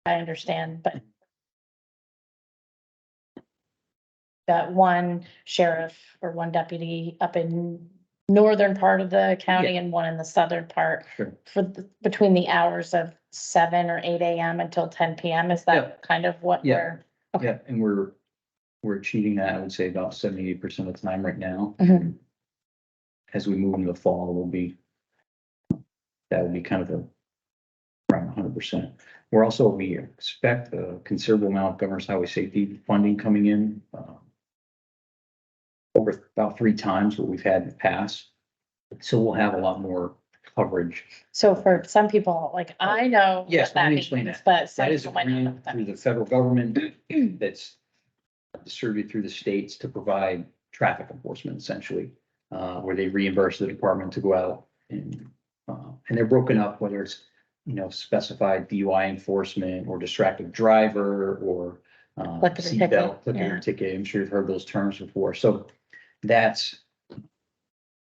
I understand, but got one sheriff or one deputy up in northern part of the county and one in the southern part Sure. for between the hours of 7 or 8 AM until 10 PM. Is that kind of what Yeah. we're? Yeah, and we're achieving that, I would say about 78% of the time right now. Mhm. As we move into the fall, that would be kind of around 100%. We expect a considerable amount of governor's highway safety funding coming in, over about 3 times what we've had in the past. So we'll have a lot more coverage. So for some people, like I know Yes, what that let me explain means, that. but some That is a people might not know grant what that through the means. federal government that's distributed through the states to provide traffic enforcement essentially, where they reimburse the department to go out and they're broken up, whether it's, specified DUI enforcement or distracted driver or Clicker ticket, seatbelt, clicker yeah. ticket. I'm sure you've heard those terms before. So that's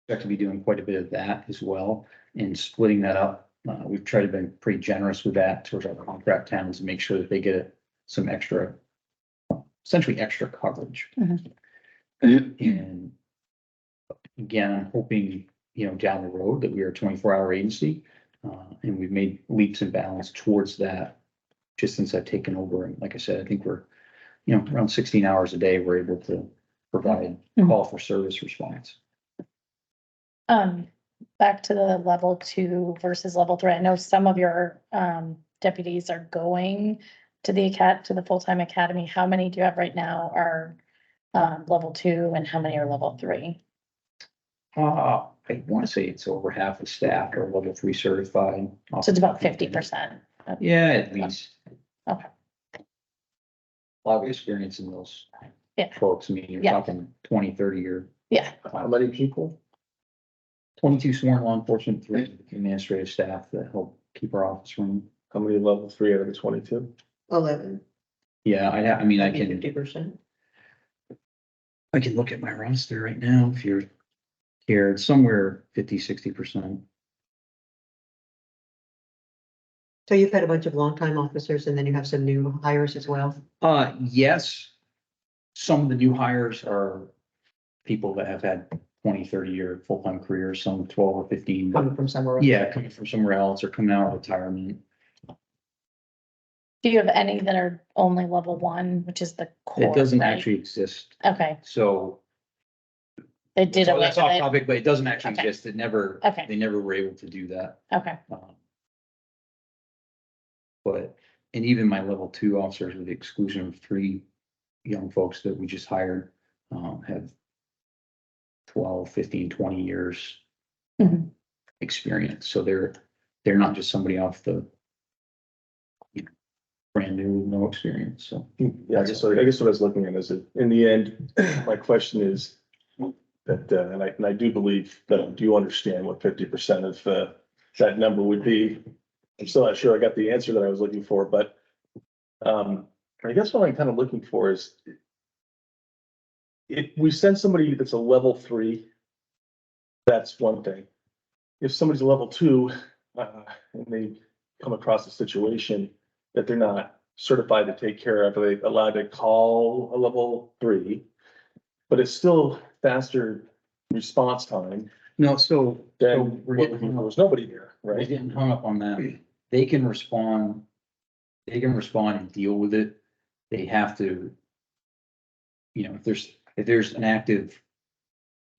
expect to be doing quite a bit of that as well and splitting that up. We've tried to be pretty generous with that towards our contract towns and make sure that they get some extra, essentially extra coverage. Mhm. And again, I'm hoping, down the road that we are a 24-hour agency. And we've made leaps and bounds towards that just since I've taken over. And like I said, I think we're, around 16 hours a day, we're able to provide Mhm. call for service response. Back to the level 2 versus level 3. I know some of your deputies are going to the full-time academy. How many do you have right now are level 2 and how many are level 3? I want to say it's over half the staff are level 3 certified. So it's about 50%. Yeah, at least. Okay. A lot of experience in those Yeah. folks. I mean, you're Yeah. talking 20, 30 year. Yeah. How many people? 22 sworn law enforcement, 3 administrative staff that help keep our office running. How many level 3 out of the 22? 11. Yeah, I mean, I can 50%. look at my roster right now. If you're here, it's somewhere 50, 60%. So you've had a bunch of longtime officers and then you have some new hires as well. Yes. Some of the new hires are people that have had 20, 30 year full-time careers, some 12 or 15. Coming from somewhere else. Yeah, coming from somewhere else or coming out of retirement. Do you have any that are only level 1, which is the core? It doesn't right? actually exist. Okay, So they did away that's with off it. topic, but it doesn't actually Okay. exist. They Okay. never were able to do that. Okay, But, and even my level 2 officers, with the exclusion of 3 young folks that we just hired, have 12, 15, 20 years Mhm. experience. So they're not just somebody off the brand new, no experience. So Yeah, I guess what I was looking at is that in the end, my question is that, and I do believe that I do understand what 50% of that number would be. I'm still not sure I got the answer that I was looking for, but I guess what I'm kind of looking for is if we send somebody that's a level 3, that's one thing. If somebody's a level 2, and they come across a situation that they're not certified to take care of, are they allowed to call a level 3? But it's still faster response time no, so than we're what getting there was nobody there, We're right? getting hung up on that. They can respond and deal with it. They have to, if there's an active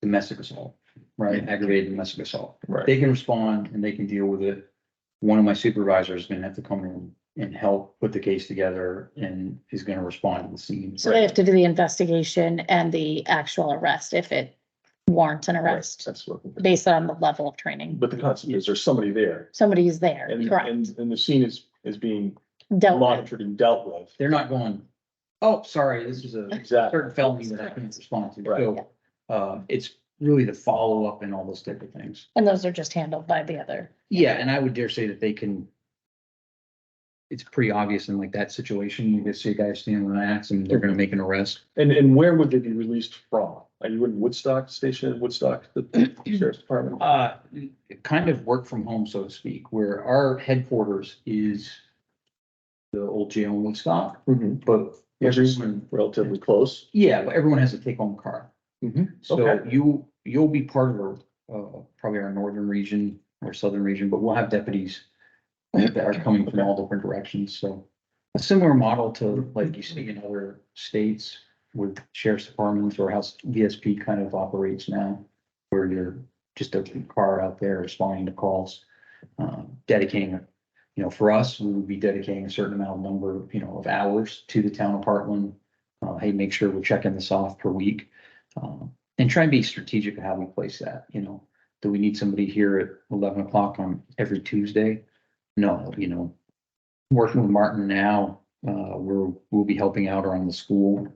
domestic assault, right, aggravated domestic assault, Right. they can respond and they can deal with it. One of my supervisors is gonna have to come in and help put the case together and is gonna respond to the scene. so they have to do the investigation and the actual arrest if it warrants an Right, arrest that's what, based on the level of training. but the concept is there's somebody there Somebody is there, and, correct? and the scene is being Dealt with. monitored and dealt with. They're not going, oh, sorry, this is a Exactly. certain felony that I can't respond to. Right. So, it's really the follow-up and all those type of things. And those are just handled by the other. Yeah, and I would dare say that they can. It's pretty obvious in like that situation, you just see a guy standing on an axe and they're gonna make an arrest. And where would they be released from? Are you in Woodstock, stationed in Woodstock, the sheriff's department? Kind of work from home, so to speak, where our headquarters is the old jail in Woodstock, Mhm. but Which is everyone, relatively close. yeah, but everyone has a take-home car. So Okay. you'll be part of our, probably our northern region or southern region, but we'll have deputies that are coming from all different directions, so. A similar model to like you see in other states with sheriff's departments or how VSP kind of operates now. Where you're just a car out there responding to calls, dedicating, for us, we would be dedicating a certain number, of hours to the town of Hartland. Hey, make sure we're checking this off per week. And try and be strategic of how we place that, do we need somebody here at 11 o'clock on every Tuesday? No, working with Martin now, we'll be helping out around the school.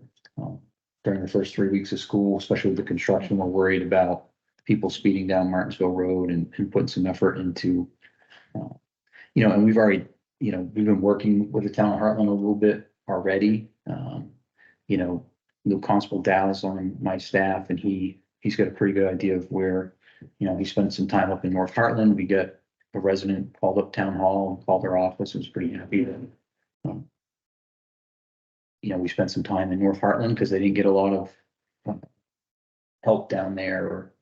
During the first 3 weeks of school, especially with the construction, we're worried about people speeding down Martinsville Road and putting some effort into. And we've already, we've been working with the town of Heartland a little bit already. New Constable Dow's on my staff and he's got a pretty good idea of where, he spent some time up in North Heartland. We got a resident called up town hall, called their office, was pretty happy that. We spent some time in North Heartland because they didn't get a lot of help down there or,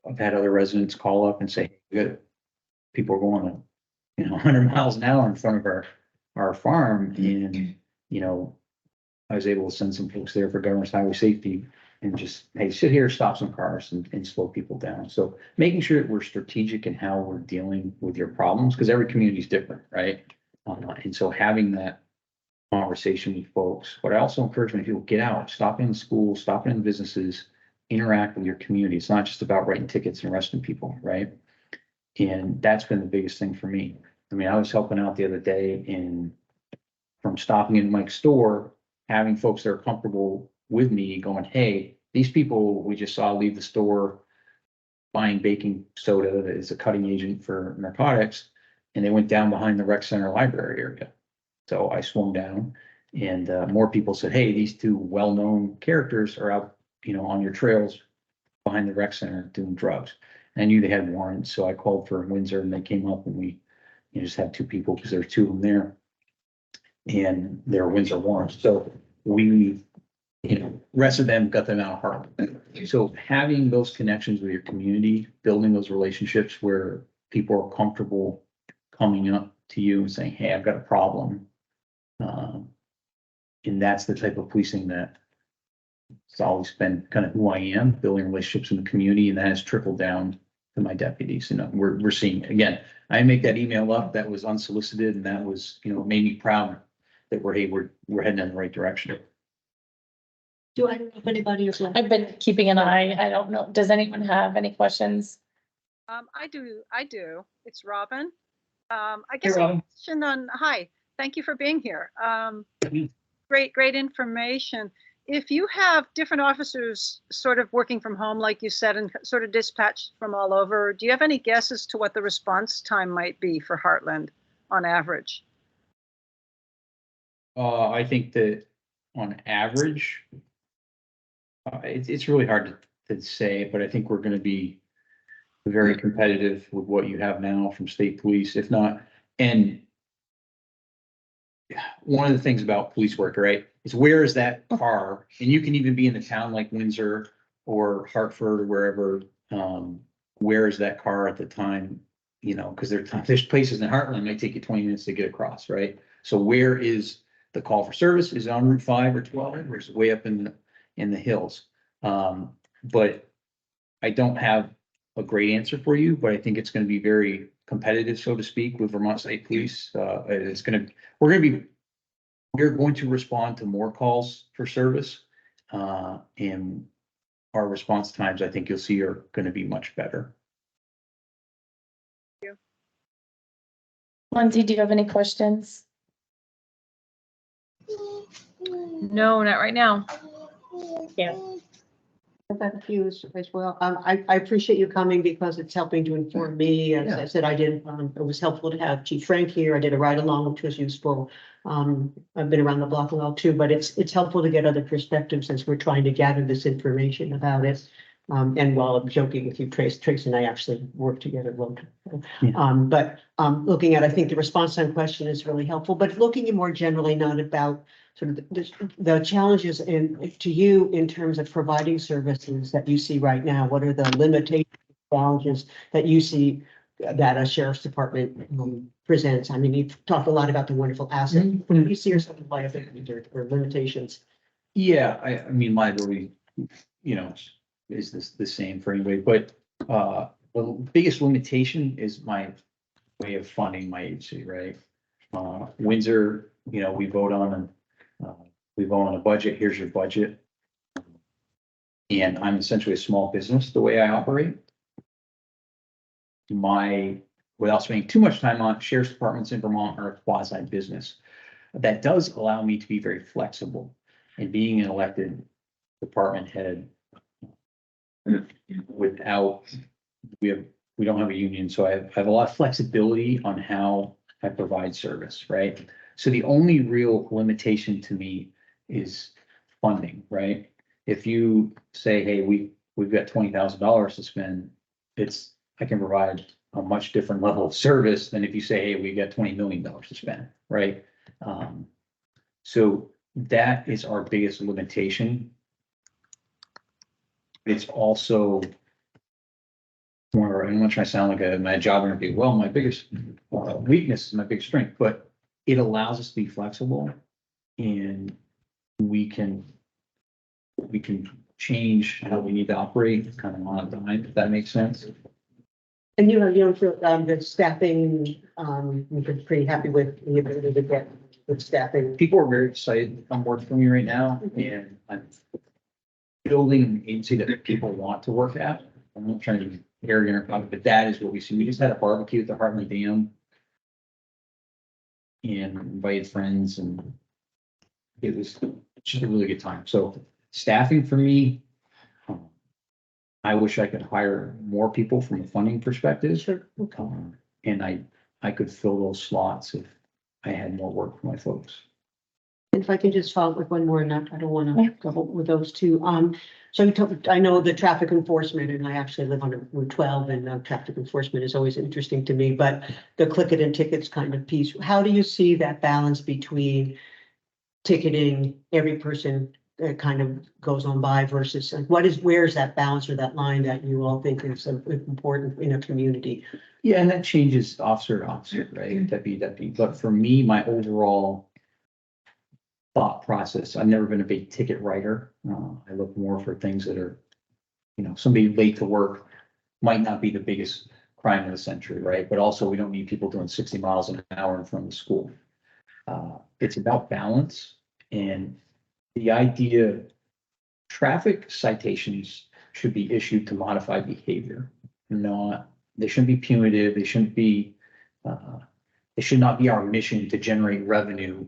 I've had other residents call up and say, good, people are going 100 miles an hour in front of our farm and, I was able to send some folks there for governor's highway safety and just, hey, sit here, stop some cars and slow people down. So making sure that we're strategic in how we're dealing with your problems, because every community is different, right? And so having that conversation with folks, but I also encourage when people get out, stop in schools, stop in businesses, interact with your community. It's not just about writing tickets and arresting people, right? And that's been the biggest thing for me. I mean, I was helping out the other day from stopping in Mike's store, having folks that are comfortable with me going, hey, these people we just saw leave the store buying baking soda that is a cutting agent for narcotics, and they went down behind the rec center library area. So I swung down and more people said, hey, these two well-known characters are out, on your trails behind the rec center doing drugs. And I knew they had warrants, so I called for Windsor and they came up and we just had two people because there were two of them there. And they're Windsor warrants. So we, rest of them got them out of Hartland. So having those connections with your community, building those relationships where people are comfortable coming up to you and saying, hey, I've got a problem. And that's the type of policing that it's always been kind of who I am, building relationships in the community, and that has trickled down to my deputies. And we're seeing, again, I make that email up that was unsolicited and that was, made me proud that we're heading in the right direction. Do I know if anybody is left? I've been keeping an eye. I don't know. Does anyone have any questions? I do. It's Robin. I guess a Robin. question hi, thank you for being here. Great information. If you have different officers sort of working from home, like you said, and sort of dispatched from all over, do you have any guesses to what the response time might be for Heartland on average? I think that on average, it's really hard to say, but I think we're going to be very competitive with what you have now from state police, if not. And one of the things about police work, right, is where is that car? And you can even be in a town like Windsor or Hartford or wherever. Where is that car at the time? Because there's places in Heartland, it might take you 20 minutes to get across, right? So where is the call for service? Is it on Route 5 or 12, or is it way up in the hills? But I don't have a great answer for you, but I think it's going to be very competitive, so to speak, with Vermont State Police. We're going to respond to more calls for service, and our response times, I think you'll see, are going to be much better. Thank you. Lindsay, do you have any questions? No, not right now. Yeah. I've had a few as well. I appreciate you coming because it's helping to inform me. As I said, it was helpful to have Chief Frank here. I did a ride along, which was useful. I've been around the block a while too, but it's helpful to get other perspectives as we're trying to gather this information about it. And while I'm joking with you, Trace and I actually work together. Well, Yeah. but looking at, I think the response time question is really helpful, but looking at more generally, not about sort of the challenges to you in terms of providing services that you see right now. What are the limitations, challenges that you see that a sheriff's department presents? I mean, you've talked a lot about the wonderful asset. When you see yourself in liabilities or limitations. Yeah, I mean, liability, is the same for anybody, but, the biggest limitation is my way of funding my agency, right? Windsor, we vote on a budget, here's your budget. And I'm essentially a small business, the way I operate. Without spending too much time on, sheriff's departments in Vermont are a quasi business. That does allow me to be very flexible, and being an elected department head without, we don't have a union, so I have a lot of flexibility on how I provide service, right? So the only real limitation to me is funding, right? If you say, hey, we've got $20,000 to spend, I can provide a much different level of service than if you say, hey, we got $20 million to spend, right? So that is our biggest limitation. It's also more, I'm not trying to sound like a mad job interview. Well, my biggest weakness is my biggest strength, but it allows us to be flexible, and we can change how we need to operate kind of on a dime, if that makes sense. And you don't feel the staffing, you've been pretty happy with the ability to get with staffing. People are very excited to come work for me right now, and I'm building an agency that people want to work at. I'm not trying to be arrogant or cocky, but that is what we see. We just had a barbecue at the Hartland Dam and invited friends, and it was just a really good time. So staffing for me, I wish I could hire more people from a funding perspective. Sure. Okay. And I could fill those slots if I had more work for my folks. And if I can just follow up with one more, and I don't want to go with those two. So I know the traffic enforcement, and I actually live on Route 12, and traffic enforcement is always interesting to me, but the click it and tickets kind of piece, how do you see that balance between ticketing every person that kind of goes on by versus like, where's that balance or that line that you all think is important in a community? Yeah, and that changes officer to officer, right? Deputy to deputy. But for me, my overall thought process, I've never been a big ticket writer. I look more for things that are, somebody late to work might not be the biggest crime of the century, right? But also we don't need people doing 60 miles an hour in front of the school. It's about balance, and the idea, traffic citations should be issued to modify behavior. They shouldn't be punitive. They should not be our mission to generate revenue,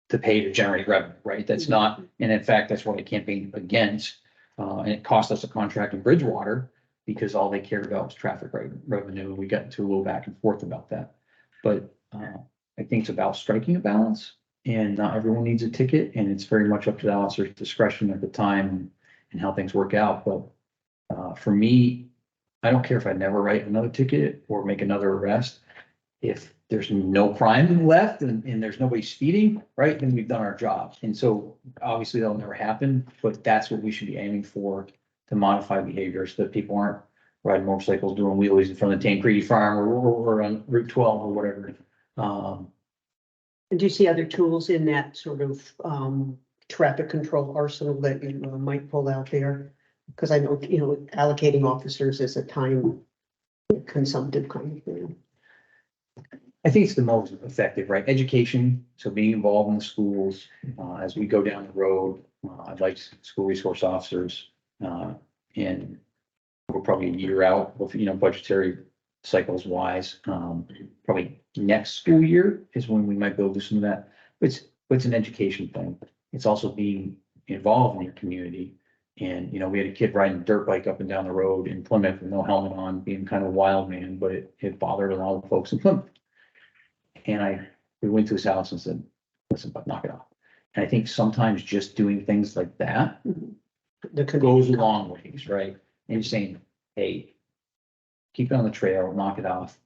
to pay to generate revenue, right? That's not, and in fact, that's what I campaigned against. And it cost us a contract in Bridgewater because all they cared about was traffic revenue. We got into a little back and forth about that. But I think it's about striking a balance, and not everyone needs a ticket, and it's very much up to the officer's discretion at the time and how things work out. But for me, I don't care if I never write another ticket or make another arrest. If there's no crime left and there's nobody speeding, right, then we've done our job. And so obviously that'll never happen, but that's what we should be aiming for, to modify behavior so that people aren't riding motorcycles, doing wheelies in front of the Tancredi Farm or on Route 12 or whatever. And do you see other tools in that sort of traffic control arsenal that you might pull out there? Because I know, allocating officers is a time consumptive kind of thing. I think it's the most effective, right? Education, so being involved in the schools as we go down the road. I'd like school resource officers, and we're probably a year out with, budgetary cycles wise. Probably next school year is when we might be able to do some of that. But it's an education thing. It's also being involved in your community. And, we had a kid riding a dirt bike up and down the road in Plymouth with no helmet on, being kind of a wild man, but it bothered a lot of folks in Plymouth. And we went to his house and said, listen, but knock it off. And I think sometimes just doing things like that goes a long ways, right? and just saying, hey, keep it on the trail, knock it off.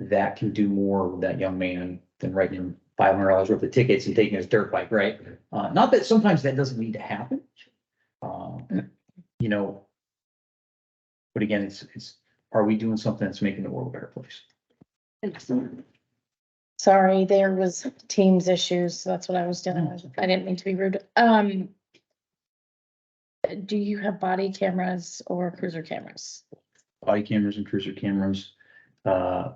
That can do more with that young man than writing him $500 worth of tickets and taking his dirt bike, right? Not that sometimes that doesn't need to happen. You know, but again, it's, are we doing something that's making the world a better place? Sorry, there was Teams issues. So that's what I was dealing with. I didn't mean to be rude. Do you have body cameras or cruiser cameras? Body cameras and cruiser cameras.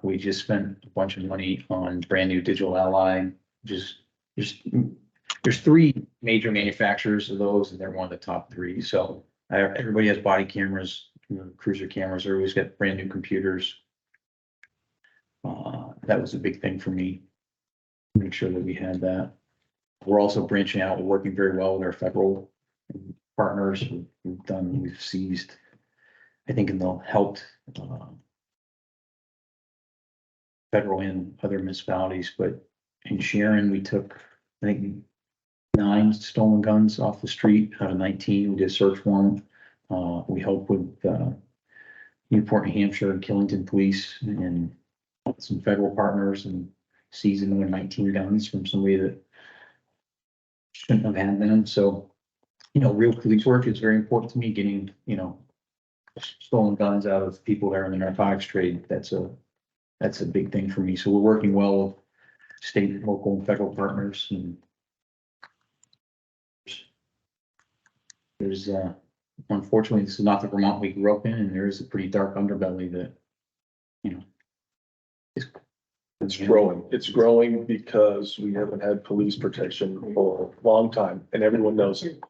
We just spent a bunch of money on brand new digital ally, just, there's three major manufacturers of those, and they're one of the top three. So everybody has body cameras, cruiser cameras, everybody's got brand new computers. That was a big thing for me. Make sure that we had that. We're also branching out. We're working very well with our federal partners. We've seized, I think, and they'll helped federal and other municipalities, but in Sharon, we took, I think, 9 stolen guns off the street out of 19. We did a search warrant. We helped with Newport, New Hampshire, and Killington Police, and some federal partners, and seized another 19 guns from somebody that shouldn't have had them. So, you know, real police work is very important to me. Getting, you know, stolen guns out of people that are in the narcotics trade. That's a big thing for me. So we're working well with state, local, and federal partners, and there's unfortunately, this is not the Vermont we grew up in, and there is a pretty dark underbelly that, you know, It's growing. It's growing because we haven't had police protection for a long time, and everyone knows it.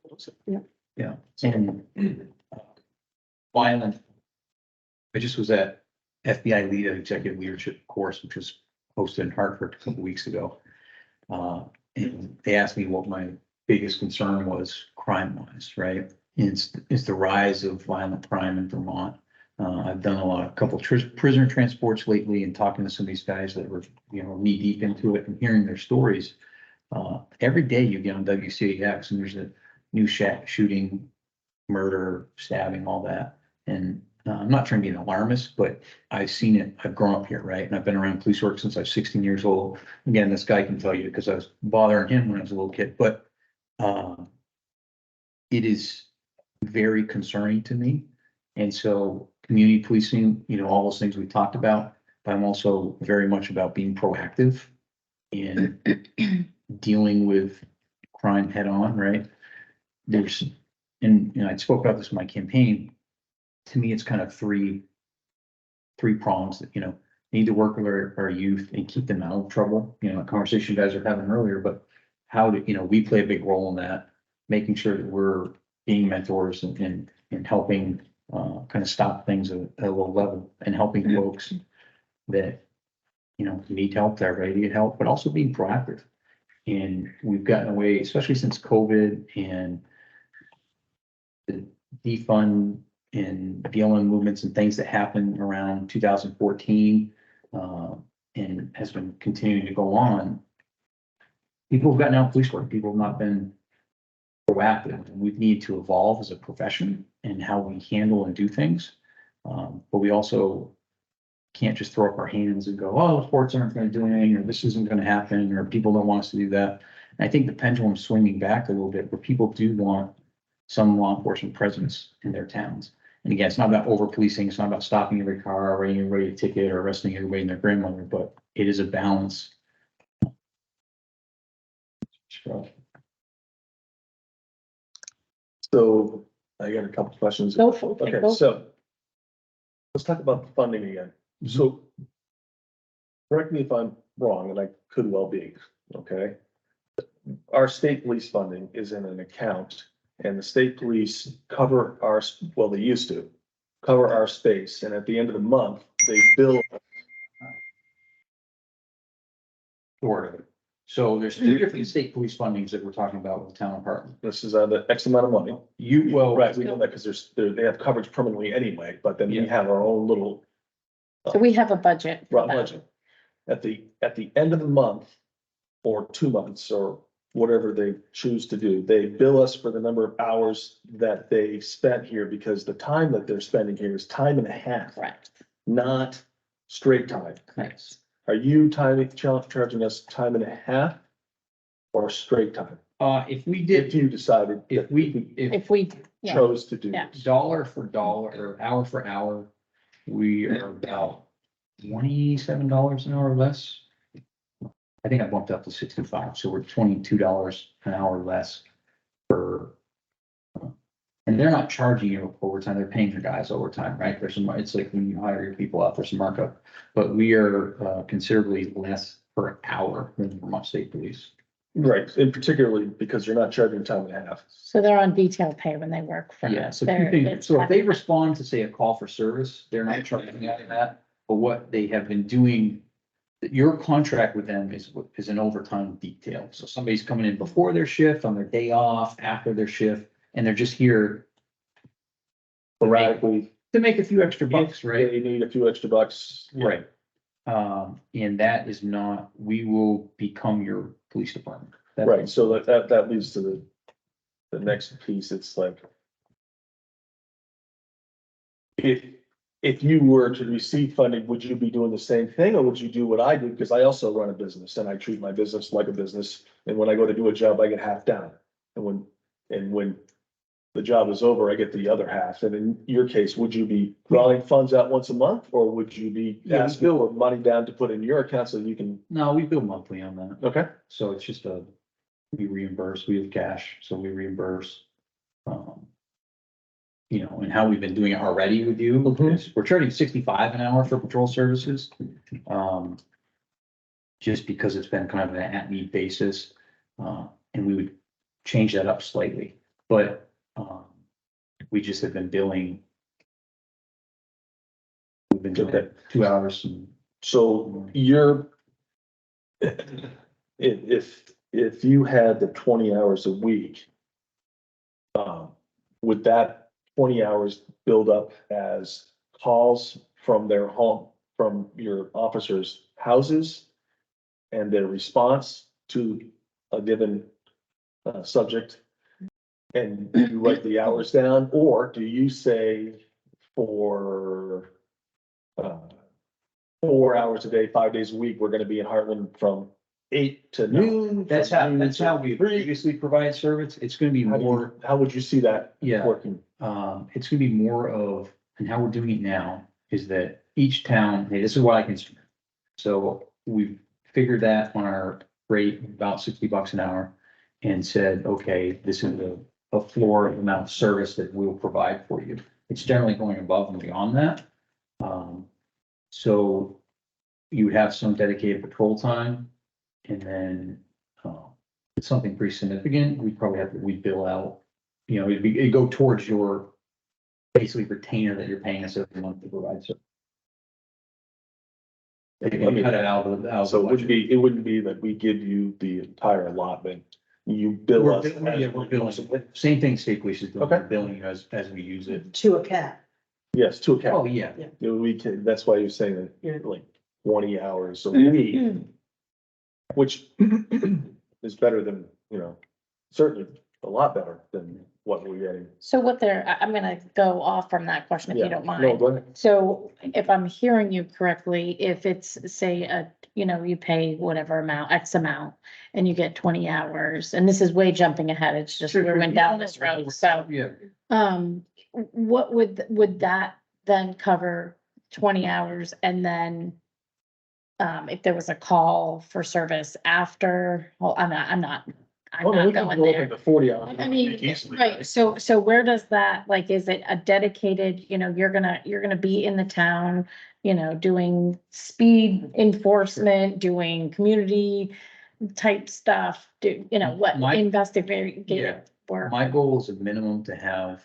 yeah, and violent. I just was at FBI lead executive leadership course, which was hosted in Hartford a couple weeks ago. And they asked me what my biggest concern was crime wise, right? It's the rise of violent crime in Vermont. I've done a couple prisoner transports lately, and talking to some of these guys that were, you know, knee deep into it and hearing their stories. Every day you get on WCAX and there's a new shooting, murder, stabbing, all that. And I'm not trying to be an alarmist, but I've seen it. I've grown up here, right? And I've been around police work since I was 16 years old. Again, this guy can tell you because I was bothering him when I was a little kid, but it is very concerning to me. And so community policing, you know, all those things we talked about, but I'm also very much about being proactive and dealing with crime head on, right? There's, and you know, I spoke about this in my campaign. To me, it's kind of three prongs that, you know, need to work with our youth and keep them out of trouble. You know, a conversation you guys are having earlier, but how do, you know, we play a big role in that, making sure that we're being mentors and helping kind of stop things at a low level, and helping folks that, you know, need help, that are ready to get help, but also being proactive. And we've gotten away, especially since COVID and the defund and BLM movements and things that happened around 2014, and has been continuing to go on. People have gotten out of police work. People have not been proactive, and we need to evolve as a profession and how we handle and do things. But we also can't just throw up our hands and go, oh, sports aren't going to do anything, or this isn't going to happen, or people don't want us to do that. And I think the pendulum's swinging back a little bit, where people do want some law enforcement presence in their towns. And again, it's not about over policing. It's not about stopping every car, writing everybody a ticket, or arresting everybody and their grandmother, but it is a balance. So I got a couple questions. Go for it. Okay, Go. so let's talk about the funding again. So correct me if I'm wrong, and I could well be, okay? Our state police funding is in an account, and the state police cover our, well, they used to cover our space, and at the end of the month, they bill. Sure. So there's 2 different state police fundings that we're talking about with the town of Hartland. This is the X amount of money. Right, we know that because they have coverage permanently anyway, but then we Yeah. have our own little So we have a budget. for that. budget. At the end of the month, or 2 months, or whatever they choose to do. They bill us for the number of hours that they spent here because the time that they're spending here is time and a half, Correct. not straight time. Correct. Are you charging us time and a half or straight time? If we If did, you decided. if we, if If we, yeah, Chose to do Yeah. this. dollar for dollar or hour for hour, we are about $27 an hour less. I think I bumped up to 65, so we're $22 an hour less per. And they're not charging you overtime, they're paying your guys overtime, right? There's some, it's like when you hire your people out, there's some markup. But we are considerably less per hour than Vermont State Police. Right, and particularly because you're not charging time and a half. so they're on detail pay when they work for Yeah, us. so two things. So if they respond to say a call for service, they're not charging out of that. But what they have been doing, your contract with them is an overtime detail. So somebody's coming in before their shift, on their day off, after their shift, and they're just here Sporadically, to make a few extra bucks, right? they need a few extra bucks. Right. And that is not, we will become your police department. Right, so that leads to the next piece. It's like, if you were to receive funding, would you be doing the same thing, or would you do what I do? Because I also run a business and I treat my business like a business. And when I go to do a job, I get half down. And when the job is over, I get the other half. And in your case, would you be drawing funds out once a month, or would you be Yeah, we asking for money down to put in your account so you can? No, we bill monthly on that. Okay. So it's just we reimburse, we have cash, so we reimburse. You know, and how we've been doing it already with you Mhm. is we're charging 65 an hour for patrol services. Just because it's been kind of an at-need basis, and we would change that up slightly, but, we just have been billing. We've been doing it 2 hours and. So you're, if you had the 20 hours a week, would that 20 hours build up as calls from their home, from your officers' houses and their response to a given subject? And you write the hours down, or do you say for 4 hours a day, 5 days a week, we're gonna be in Hartland from 8 to noon? That's how we previously provide service. It's gonna be more, How would you see that yeah, working? it's gonna be more of, and how we're doing it now is that each town, hey, this is what I can. So we've figured that on our rate, about $60 an hour, and said, okay, this is a floor amount of service that we'll provide for you. It's generally going above and beyond that. So you would have some dedicated patrol time, and then, it's something pretty significant, we probably we'd bill out, you know, it'd go towards your basically retainer that you're paying us every month to provide. So they can cut it out of the. So it wouldn't be that we give you the entire allotment, you bill us. Yeah, we're billing, same thing state police is doing, Okay. we're billing you as we use it. To a cat. Yes, to account. Oh, yeah, You know, we can, that's why you're saying Yeah. that like 20 hours a week, which is better than, you know, certainly a lot better than what we're getting. so what they're, I'm gonna go off from that question if you Yeah. don't No, mind. go ahead. So if I'm hearing you correctly, if it's, say, you pay whatever amount, X amount, and you get 20 hours, and this is way jumping ahead, it's just, we went down this road, so. yeah. What would that then cover 20 hours and then? If there was a call for service after, well, I'm not Oh, no, we can going go up there. into 40 hours. I mean, right, so where does that, like, is it a dedicated, you're gonna be in the town, doing speed enforcement, doing community type stuff, what My- investigative work? My goal is a minimum to have.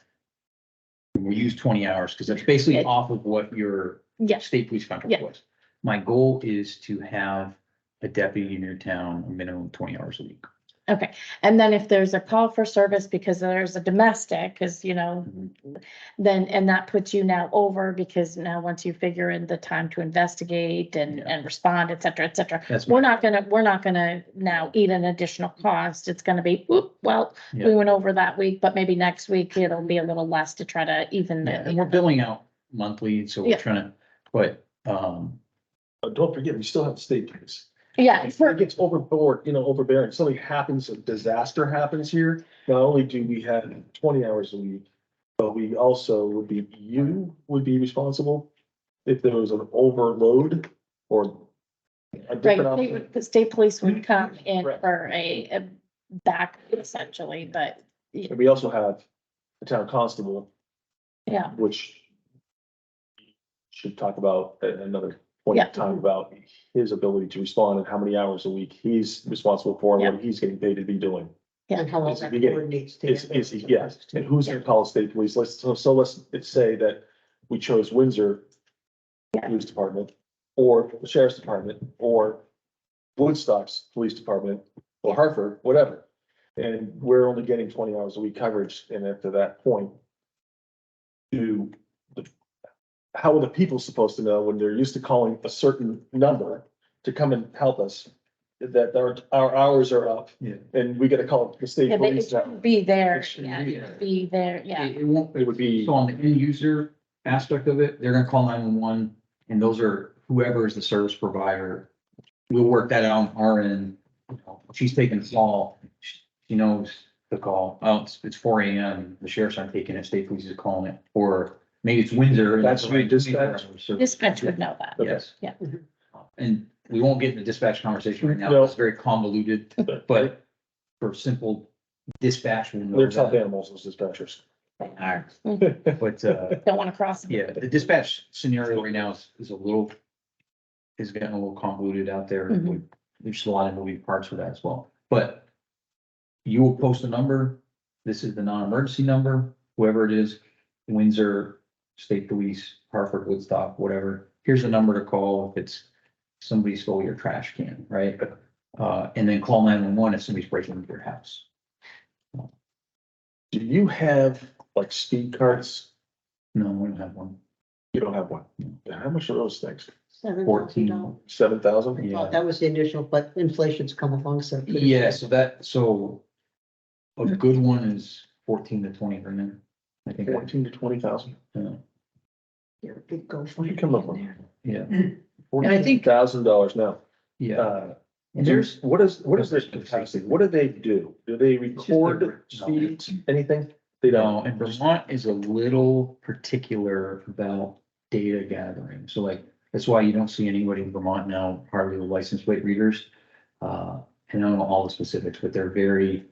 We use 20 hours, because that's basically It- off of what your Yeah, state police contract Yeah. was. My goal is to have a deputy in your town, a minimum of 20 hours a week. Okay, and then if there's a call for service because there's a domestic, cause you know, then, and that puts you now over because now once you figure in the time to investigate and, Yeah. and respond, et cetera, et cetera. That's We're not gonna now eat an additional cost. It's gonna be, whoop, well, we Yeah. went over that week, but maybe next week it'll be a little less to try to even. Yeah, and we're billing out monthly, so we're Yeah. trying to, but, But don't forget, we still have state police. Yeah, If for, it gets overboard, overbearing, something happens, a disaster happens here, not only do we have 20 hours a week, but we also you would be responsible if there was an overload or a different right, option. the state police would come in Correct. for a back essentially, but And we also have the town constable, yeah, which should talk about at another point Yeah. in time about his ability to respond and how many hours a week he's responsible for and what he's getting paid to be doing. And how all Is it that beginning? coordinates. Is he, yes, and who's Yeah. gonna call the state police? Let's say that we chose Windsor Yeah. Police Department, or the Sheriff's Department, or Woodstock's Police Department, or Hartford, whatever. And we're only getting 20 hours a week coverage, and after that point, how are the people supposed to know when they're used to calling a certain number to come and help us? That our hours are up yeah, and we gotta call the state yeah, they, it police now. shouldn't be there, It shouldn't yeah, be it'd be there, yeah. it won't, It would be, so on the end user aspect of it, they're gonna call 911, and those are whoever is the service provider. We'll work that out on our end. She's taking the call, she knows the call, oh, it's 4 AM, the sheriff's not taking it, state police is calling it, or maybe it's Windsor. and That's right dispatch? Dispatch would know that. Yes. Yeah. And we won't get into dispatch conversation right now, No. it's very convoluted, but for simple dispatch. we'll know they're tough that. animals, those dispatchers. They are. But, Don't wanna cross. yeah, the dispatch scenario right now is getting a little convoluted out there. Mhm. There's a lot of moving parts with that as well, but you will post a number. This is the non-emergency number, whoever it is, Windsor, State Police, Hartford, Woodstock, whatever. Here's the number to call if it's somebody stole your trash can, right? And then call 911 if somebody's breaking into your house. Do you have like speed cards? No, we don't have one. You don't have one. How much are those things? 14. 7,000? Yeah. That was the initial, but inflation's come along, so. Yeah, so a good one is 14 to 20 grand. I think. 14 to 20,000. Yeah. You're a big go. What do you come up with? Yeah, $14,000 now. yeah. And there's, what is their capacity? What do? Do they record different. speeds, anything? They No, don't. and Vermont is a little particular about data gathering. So like, that's why you don't see anybody in Vermont now, hardly the license plate readers. And I don't know all the specifics, but they're very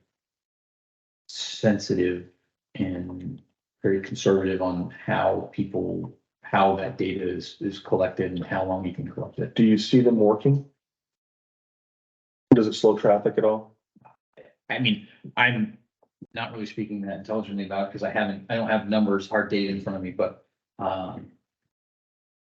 sensitive and very conservative on how that data is collected and how long you can collect it. Do you see them working? Does it slow traffic at all? I mean, I'm not really speaking that intelligently about it because I don't have numbers, hard data in front of me, but,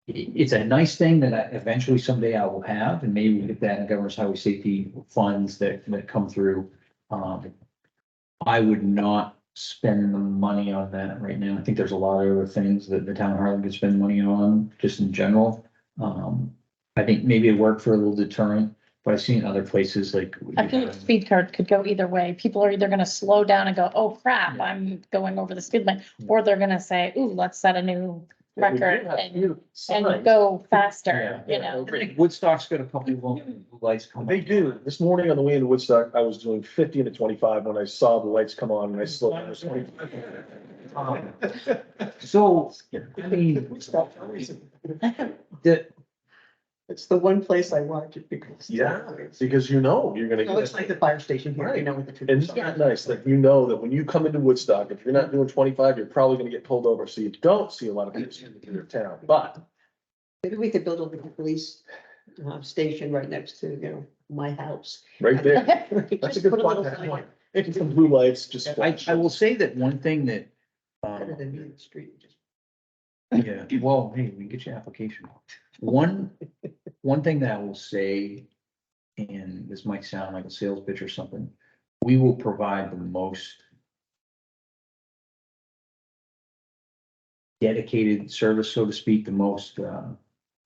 it's a nice thing that eventually someday I will have, and maybe we get that in governor's highway safety funds that come through. I would not spend the money on that right now. I think there's a lot of other things that the town of Hartland could spend money on, just in general. I think maybe it worked for a little deterrent, but I've seen other places like. I feel like speed card could go either way. People are either gonna slow down and go, oh crap, I'm going over the speed limit, or they're gonna say, ooh, let's set a new record and go faster, you know? I think Woodstock's got a couple of little lights coming. They do. This morning on the way into Woodstock, I was doing 50 into 25 when I saw the lights come on and I slowed down. It was 25. So, I mean, It's the one place I watch it because. Yeah, because you're gonna. No, it's like the fire station here, you know what the. And it's not nice that you know that when you come into Woodstock, if you're not doing 25, you're probably gonna get pulled over. So you don't see a lot of people in your town, but Maybe we could build a little police station right next to, my house. right there, that's a Just good put a spot little to have sign one. It's some blue lights, just. I will say that one thing that, Better than being in the street. Just- yeah, well, hey, we can get your application. One thing that I will say, and this might sound like a sales pitch or something, we will provide the most dedicated service, so to speak, the most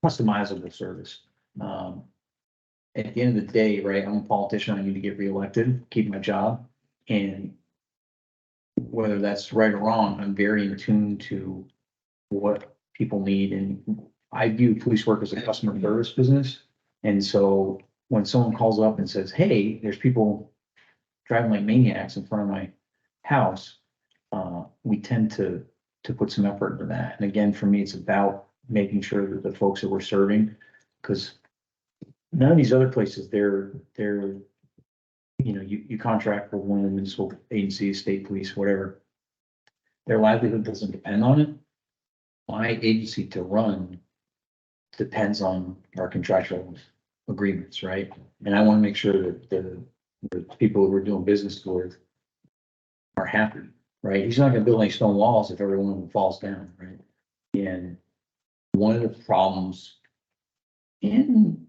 customizable service. At the end of the day, right, I'm a politician, I need to get reelected, keep my job, and whether that's right or wrong, I'm very in tune to what people need, and I view police work as a customer service business. And so when someone calls up and says, hey, there's people driving like maniacs in front of my house, we tend to put some effort into that. And again, for me, it's about making sure that the folks that we're serving, because none of these other places, they're, you know, you contract with one of the municipal agencies, state police, whatever. Their livelihood doesn't depend on it. My agency to run depends on our contractual agreements, right? And I want to make sure that the people that we're doing business with are happy, right? He's not gonna build any stone walls if every one of them falls down, right? And one of the problems in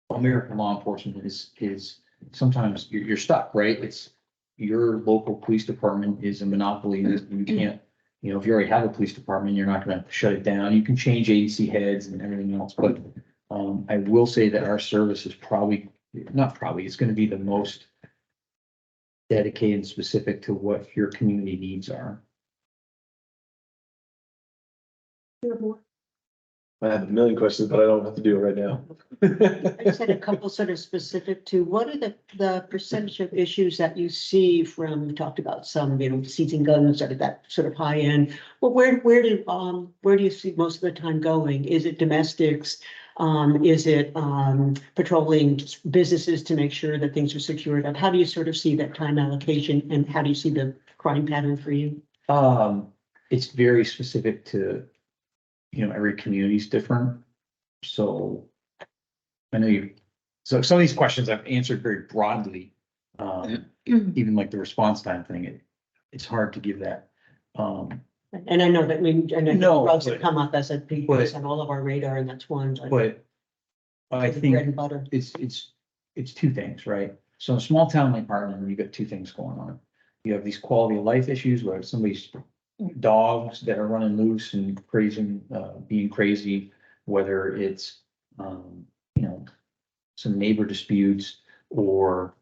American law enforcement is sometimes you're stuck, right? It's your local police department is a monopoly. You can't, you know, if you already have a police department, you're not gonna shut it down. You can change agency heads and everything else, but I will say that our service is it's gonna be the most dedicated and specific to what your community needs are. I have a million questions, but I don't have to do it right now. I just had a couple sort of specific to, what are the percentage of issues that you see from, we talked about some, you know, seizing guns at that sort of high end. Well, where do you see most of the time going? Is it domestics? Is it patrolling businesses to make sure that things are secured up? How do you sort of see that time allocation, and how do you see the crime pattern for you? It's very specific to, you know, every community is different. So I know so some of these questions I've answered very broadly. Even like the response time thing, it's hard to give that. And I know that No, drugs have but- come up as a big piece on all of our radar, and that's one. But I The think bread and butter. it's two things, right? So in a small town like Hartland, you've got two things going on. You have these quality of life issues where somebody's dogs that are running loose and crazy, being crazy, whether it's, you know, some neighbor disputes or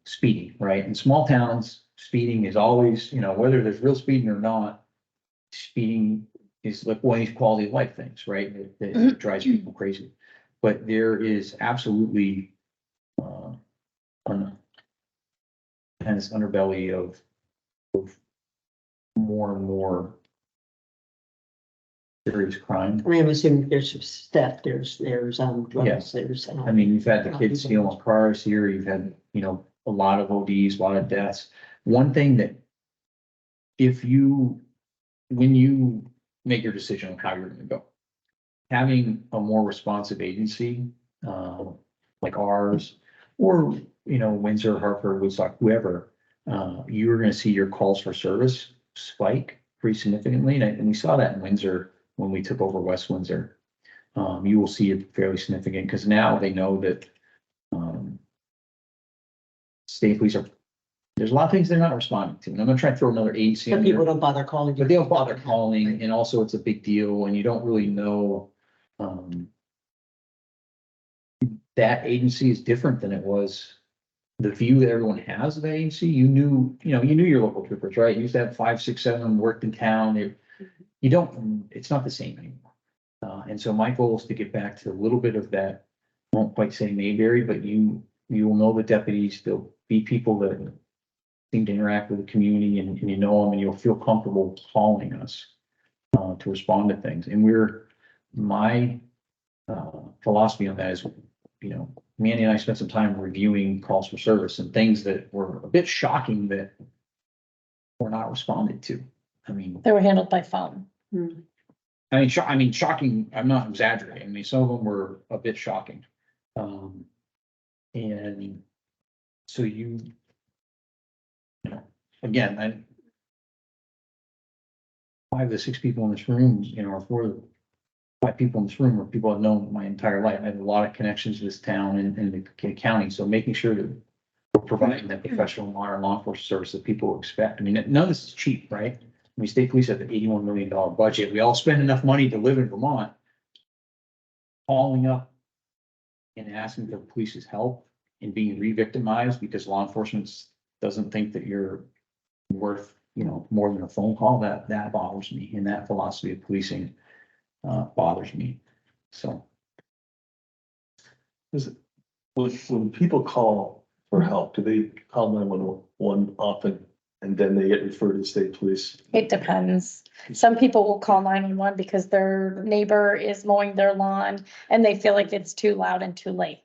speeding, right? In small towns, speeding is always, you know, whether there's real speeding or not, speeding is like one of these quality of life things, right? That drives people crazy. But there is absolutely and this underbelly of more and more serious crime. I mean, I'm assuming there's theft, there's drugs, there's. I mean, you've had the kids stealing cars here, you've had, you know, a lot of ODs, a lot of deaths. One thing that when you make your decision on how you're gonna go, having a more responsive agency, like ours, or, you know, Windsor, Hartford, Woodstock, whoever, you're gonna see your calls for service spike pretty significantly. And we saw that in Windsor when we took over West Windsor. You will see it fairly significant because now they know that state police there's a lot of things they're not responding to. And I'm gonna try to throw another agency Some on people there, don't bother calling. but they don't bother calling, and also it's a big deal and you don't really know. That agency is different than it was. The view that everyone has of the agency, you knew your local troopers, right? You used to have 5, 6, 7 of them worked in town. It's not the same anymore. And so my goal is to get back to a little bit of that. I won't quite say Mayberry, but you will know the deputies. There'll be people that seem to interact with the community and you know them and you'll feel comfortable calling us to respond to things. And my philosophy on that is, you know, Mandy and I spent some time reviewing calls for service and things that were a bit shocking that were not responded to. I mean, They were handled by phone. Shocking. I'm not exaggerating. I mean, some of them were a bit shocking. And so you know, again, 5 of the 6 people in this room, you know, or 4 of the 5 people in this room are people I've known my entire life. I have a lot of connections to this town and the county. So making sure that we're providing that professional modern law enforcement service that people expect. I mean, none of this is cheap, right? I mean, state police have an $81 million budget. We all spend enough money to live in Vermont. Calling up and asking for the police's help and being re-victimized because law enforcement doesn't think that you're worth, more than a phone call, that bothers me. And that philosophy of policing bothers me. So. When people call for help, do they call 911 often and then they get referred to the state police? It depends. Some people will call 911 because their neighbor is mowing their lawn and they feel like it's too loud and too late.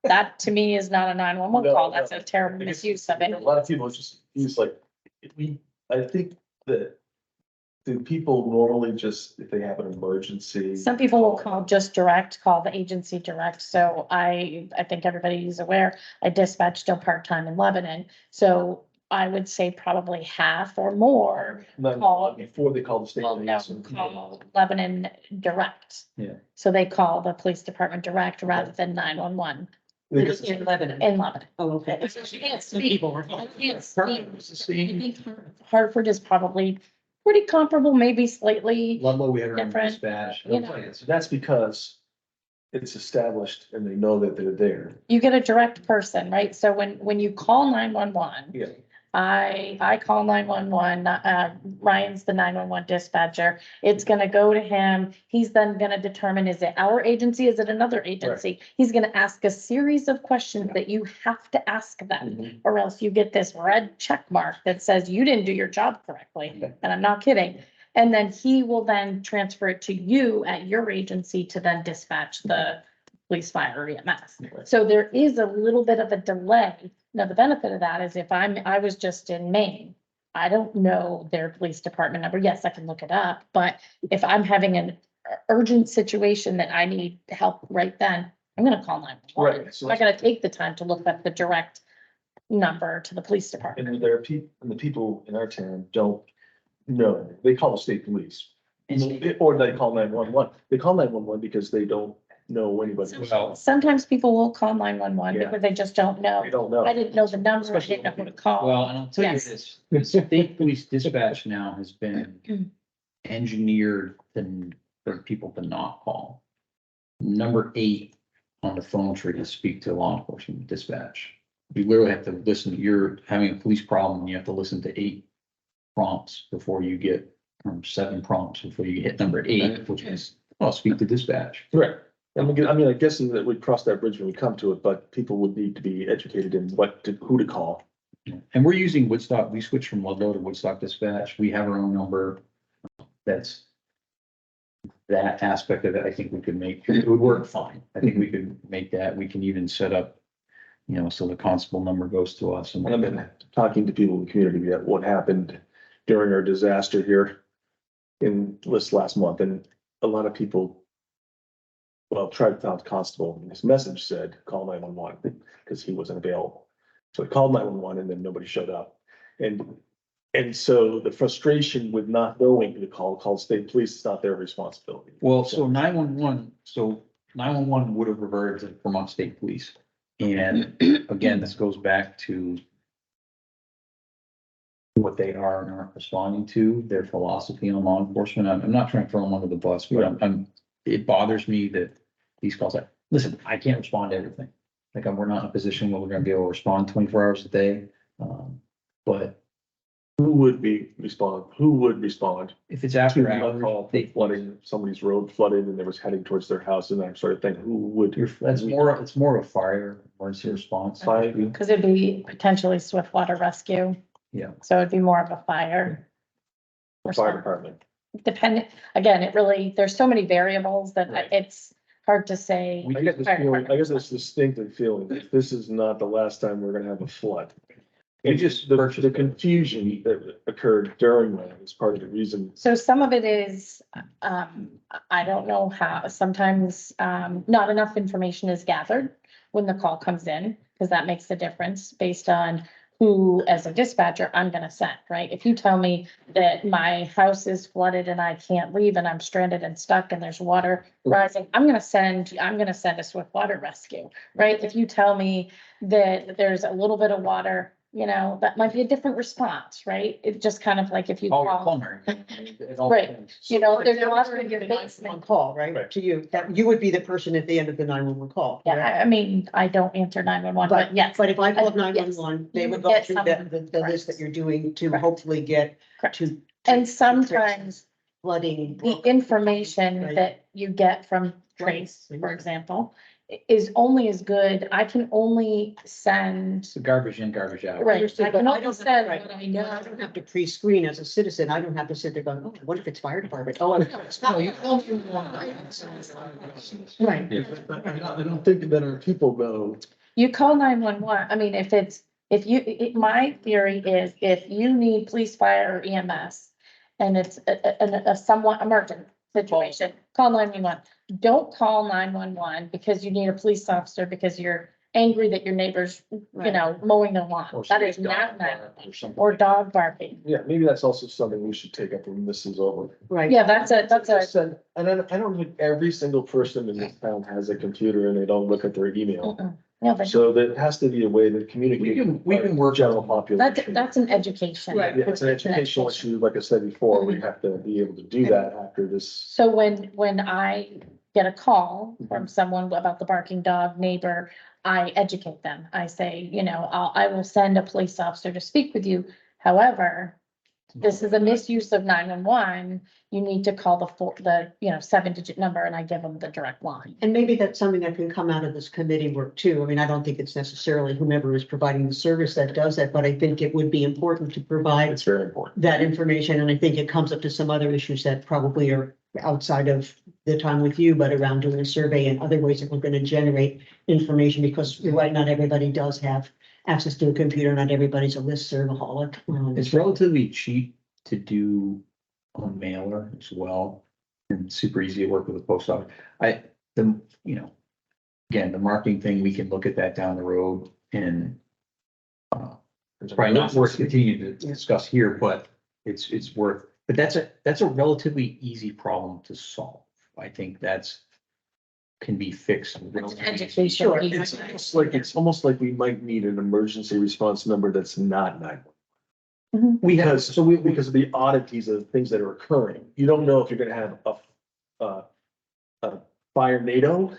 That to me is not a 911 call. That's a terrible misuse of A it. lot of people just use like, I think that, do people normally just, if they have an emergency? Some people will call just direct, call the agency direct. So I think everybody is aware, I dispatch still part-time in Lebanon. So I would say probably half or more call. Before they call the state Well, no, police. call Lebanon direct. Yeah. So they call the police department direct rather than 911 They just- In Lebanon. in Lebanon. Oh, okay. I can't speak. I can't speak. It's the same. I think Hartford is probably pretty comparable, maybe slightly. Ludlow, we had our own Different, dispatch. you know. So that's because it's established and they know that they're there. You get a direct person, right? So when you call 911, Yeah. I call 911, Ryan's the 911 dispatcher. It's gonna go to him. He's then gonna determine, is it our agency? Is it another agency? He's gonna ask a series of questions that you have to ask them, or else you get this red check mark that says you didn't do your job correctly. And I'm not kidding. And then he will then transfer it to you at your agency to then dispatch the police, fire, or EMS. So there is a little bit of a delay. Now, the benefit of that is if I was just in Maine, I don't know their police department number. Yes, I can look it up, but if I'm having an urgent situation that I need help right then, I'm gonna call 911. Right, so I'm not gonna take the time to look up the direct number to the police department. And there are people, and the people in our town don't know, they call the state police. Or they call 911. They call 911 because they don't know anybody. Well, Sometimes people will call 911 Yeah. because they just don't know. They don't know. I didn't know the number, I didn't know who to call. well, and I'll tell you Yes. this, the state police dispatch now has been engineered for people to not call. Number 8 on the phone tree to speak to law enforcement dispatch. You literally have to listen, you're having a police problem, and you have to listen to 8 prompts before you get, or 7 prompts before you hit number 8, which is, speak to dispatch. Right. I guess that we'd cross that bridge when we come to it, but people would need to be educated in who to call. And we're using Woodstock, we switched from Ludlow to Woodstock dispatch, we have our own number. That's that aspect of it, I think we could make, it would work fine. I think we could make that, we can even set up, so the constable number goes to us. And I've been talking to people in the community about what happened during our disaster here in this last month, and a lot of people, tried to find constable, and his message said, call 911, because he wasn't available. So he called 911 and then nobody showed up. And so the frustration with not knowing who to call state police, it's not their responsibility. Well, so 911 would have reverted to Vermont State Police. And again, this goes back to what they are and aren't responding to, their philosophy on law enforcement. I'm not trying to throw them under the bus, but it bothers me that these calls, listen, I can't respond to everything. Like, we're not in a position where we're gonna be able to respond 24 hours a day. But Who would respond? if it's after To a hours, call they, flooding, somebody's road flooded and they was heading towards their house and that sort of thing, who would? it's more of a fire emergency response. Fire. Cause it'd be potentially swift water rescue. Yeah. So it'd be more of a fire. Fire department. Depending, again, there's so many variables that Right. it's hard to say. I get this feeling, I guess this distinctive feeling that this is not the last time we're gonna have a flood. We And just the purchased it. confusion that occurred during that is part of the reason. So some of it is, I don't know how, sometimes, not enough information is gathered when the call comes in, because that makes the difference based on, who, as a dispatcher, I'm gonna send, right? If you tell me that my house is flooded and I can't leave and I'm stranded and stuck and there's water rising, I'm gonna send a swift water rescue, right? If you tell me that there's a little bit of water, you know, that might be a different response, right? It just kind of like if you Call your call, plumber. It all Right. depends. you know, If there's there water was in your a 911 basement. call, right, Right. to you, that you would be the person at the end of the 911 call. Yeah, correct? I mean, I don't answer 911, but yes. But if I called Yes. 911, they You would would go get through someone, the list that correct. you're doing to Correct. hopefully get Correct. to. And sometimes Flooding. the information Right. that you get from Trace, for example, is only as good. I can only send, It's garbage in, garbage out. right, Understood, I but can I only don't send have, what right, I no, know. I don't have to pre-screen as a citizen. I don't have to sit there going, oh, what if it's fire department? Oh, it's No, not. you Right. I don't think that our people know. You call 911. I mean, my theory is if you need police, fire, or EMS, and it's a somewhat emergent situation, call 911. Don't call 911 because you need a police officer because you're angry that your neighbor's, mowing their lawn. Or That is somebody's not dog 911. or something. Or dog barking. Yeah, maybe that's also something we should take up when this is over. Right. Yeah, that's a, And I don't think every single person in this town has a computer and they don't look at their email. yeah, but So there has to be a way to communicate. We can work General on- population. that's an education. Right. Yeah, it's an educational issue, like I said before, we have to be able to do that after this. So when I get a call from someone about the barking dog neighbor, I educate them. I say, I will send a police officer to speak with you. However, this is a misuse of 911. You need to call the 7-digit number, and I give them the direct line. And maybe that's something that can come out of this committee work too. I mean, I don't think it's necessarily whomever is providing the service that does that, but I think it would be important to provide It's very important. that information. And I think it comes up to some other issues that probably are outside of the time with you, but around doing a survey and other ways that we're going to generate information, because you're right, not everybody does have access to a computer. Not everybody's a listservaholic. It's relatively cheap to do a mailer as well, and super easy to work with the post office. Again, the marketing thing, we can look at that down the road and it's probably not worth continuing to discuss here, but it's worth, but that's a relatively easy problem to solve. I think can be fixed. It's an relatively easy. education. Sure. It's almost like we might need an emergency response number that's not 911. We have, Because of the oddities of things that are occurring. You don't know if you're gonna have a fire NATO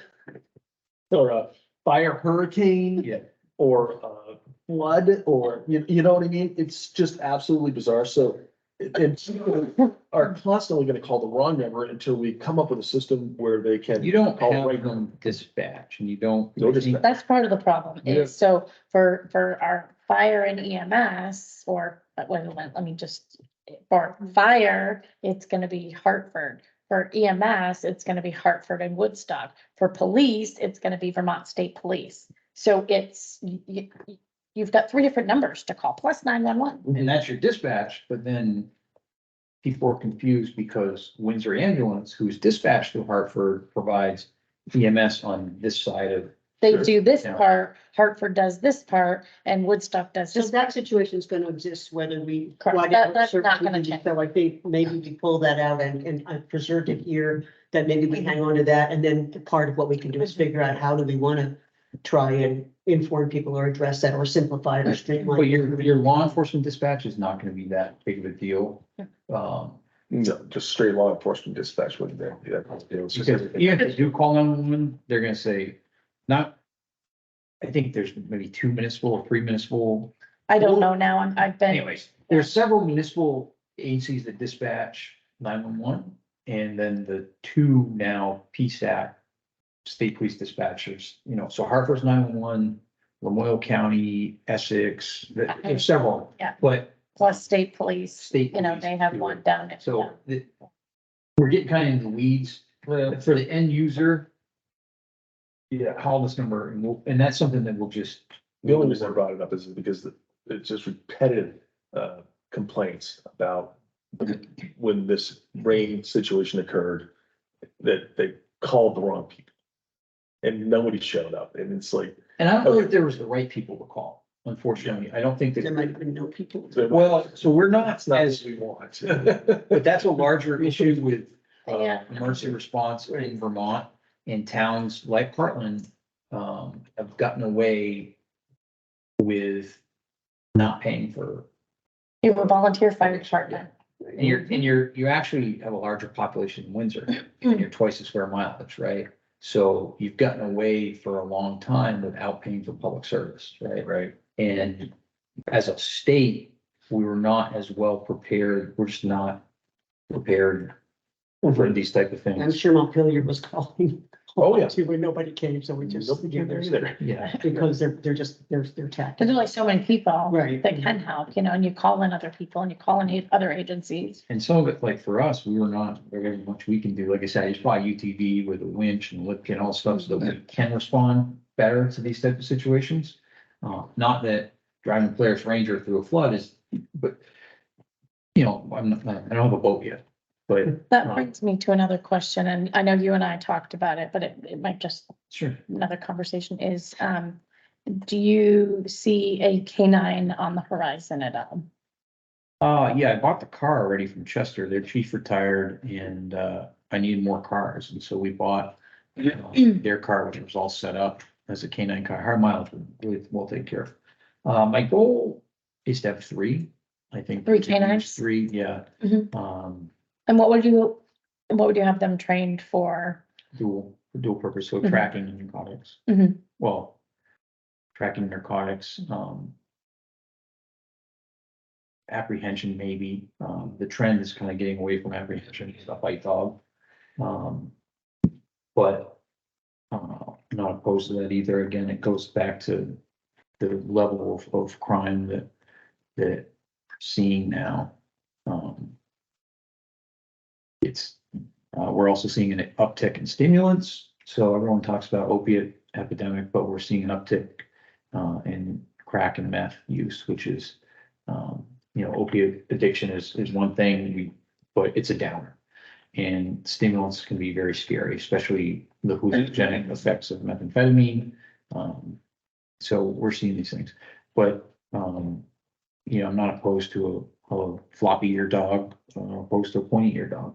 or a fire hurricane. yeah, Or a flood, or, you know what I mean? It's just absolutely bizarre. So, and people are constantly gonna call the wrong number until we come up with a system where they can. you don't call the have right number. them dispatch and you don't. No dispatch. That's part of the problem. Yeah. Is so for our fire and EMS, or let me just, for fire, it's gonna be Hartford. For EMS, it's gonna be Hartford and Woodstock. For police, it's gonna be Vermont State Police. So you've got 3 different numbers to call, plus 911. And that's your dispatch, but then people are confused because Windsor Ambulance, who's dispatched to Hartford, provides EMS on this side of. They do this Yeah. part, Hartford does this part, and Woodstock does So this. that situation is going to exist whether we. Correct. why That- don't that's service not we gonna do. change. So I think maybe we pull that out and I preserved it here, that maybe we hang on to that. And then part of what we can do is figure out how do we want to try and inform people or address that or simplify it or streamline. But your law enforcement dispatch is not gonna be that big of a deal. No, just straight law enforcement dispatch wouldn't be that. It's just Because everything. even if they do call 911, they're gonna say, I think there's maybe 2 municipal or 3 municipal. I don't know now, I've been. Anyways, there's several municipal agencies that dispatch 911, and then the 2 now PSAC, state police dispatchers, so Hartford's 911, Lamoille County, Essex, there's several. Yeah. But Plus state police, State police they have do one it. down there. so we're getting kind of in the weeds. Yeah. For the end user, Yeah, call this number and that's something that we'll just. the only reason I brought it up is because it's just repetitive, complaints about when this rain situation occurred, that they called the wrong people. And nobody showed up, and it's like, And I don't know if there was the right people to call. unfortunately. I don't think There that, might have been no people. well, so we're not That's not as, what we want. but that's a larger issue with Yeah. emergency response in Vermont. And towns like Hartland, have gotten away with not paying for. You have a volunteer fire department. And you actually have a larger population in Windsor, and you're twice the square mileage, right? So you've gotten away for a long time without paying for public service, right? Right. And as a state, we were not as well prepared, we're just not prepared for these type of I'm things. sure Montpelier was calling. Oh, yeah. Too, when nobody came, so we just. Nobody came there either. Yeah, Because they're just, they're tacked. There's only so many people Right. that can help, and you call in other people and you call in other agencies. and some of it, like for us, we were not, very much we can do, like I said, I just buy UTV with a winch and lift and all stuff so that we can respond better to these type of situations. Not that driving Polaris Ranger through a flood is, but, I don't have a boat yet, but. That brings me to another question, and I know you and I talked about it, but it might just, Sure. another conversation is, do you see a K9 on the horizon at all? Yeah, I bought the car already from Chester. Their chief retired and, I needed more cars. And so we bought their car, which was all set up as a K9 car, high mileage, really well taken care of. My goal is to have three, I think. 3 K9s? Three, yeah. Mhm. And what would you have them trained for? Dual purpose, so Mhm. tracking and narcotics. Mhm. Well, tracking narcotics, apprehension maybe. The trend is kind of getting away from apprehension, stuff like dog. But not opposed to that either. Again, it goes back to the level of crime that we're seeing now. We're also seeing an uptick in stimulants. So everyone talks about opiate epidemic, but we're seeing an uptick in crack and meth use, which is, opiate addiction is one thing, but it's a downer. And stimulants can be very scary, especially the hallucinogenic effects of methamphetamine. So we're seeing these things, but, I'm not opposed to a floppy ear dog, opposed to a pointy ear dog.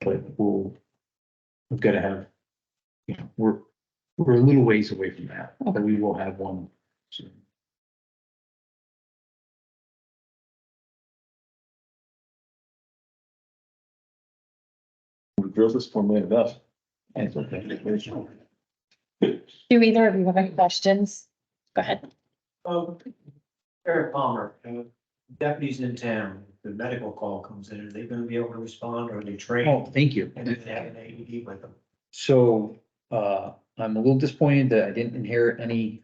But we've got to have, we're a little ways away from that, but we will have one soon. We drilled this for me enough. And it's okay. Do either of you have any questions? Go ahead. Eric Palmer, deputies in town, the medical call comes in, are they gonna be able to respond, or are they Oh, trained? thank you. And if they have an AED with them? So, I'm a little disappointed that I didn't inherit any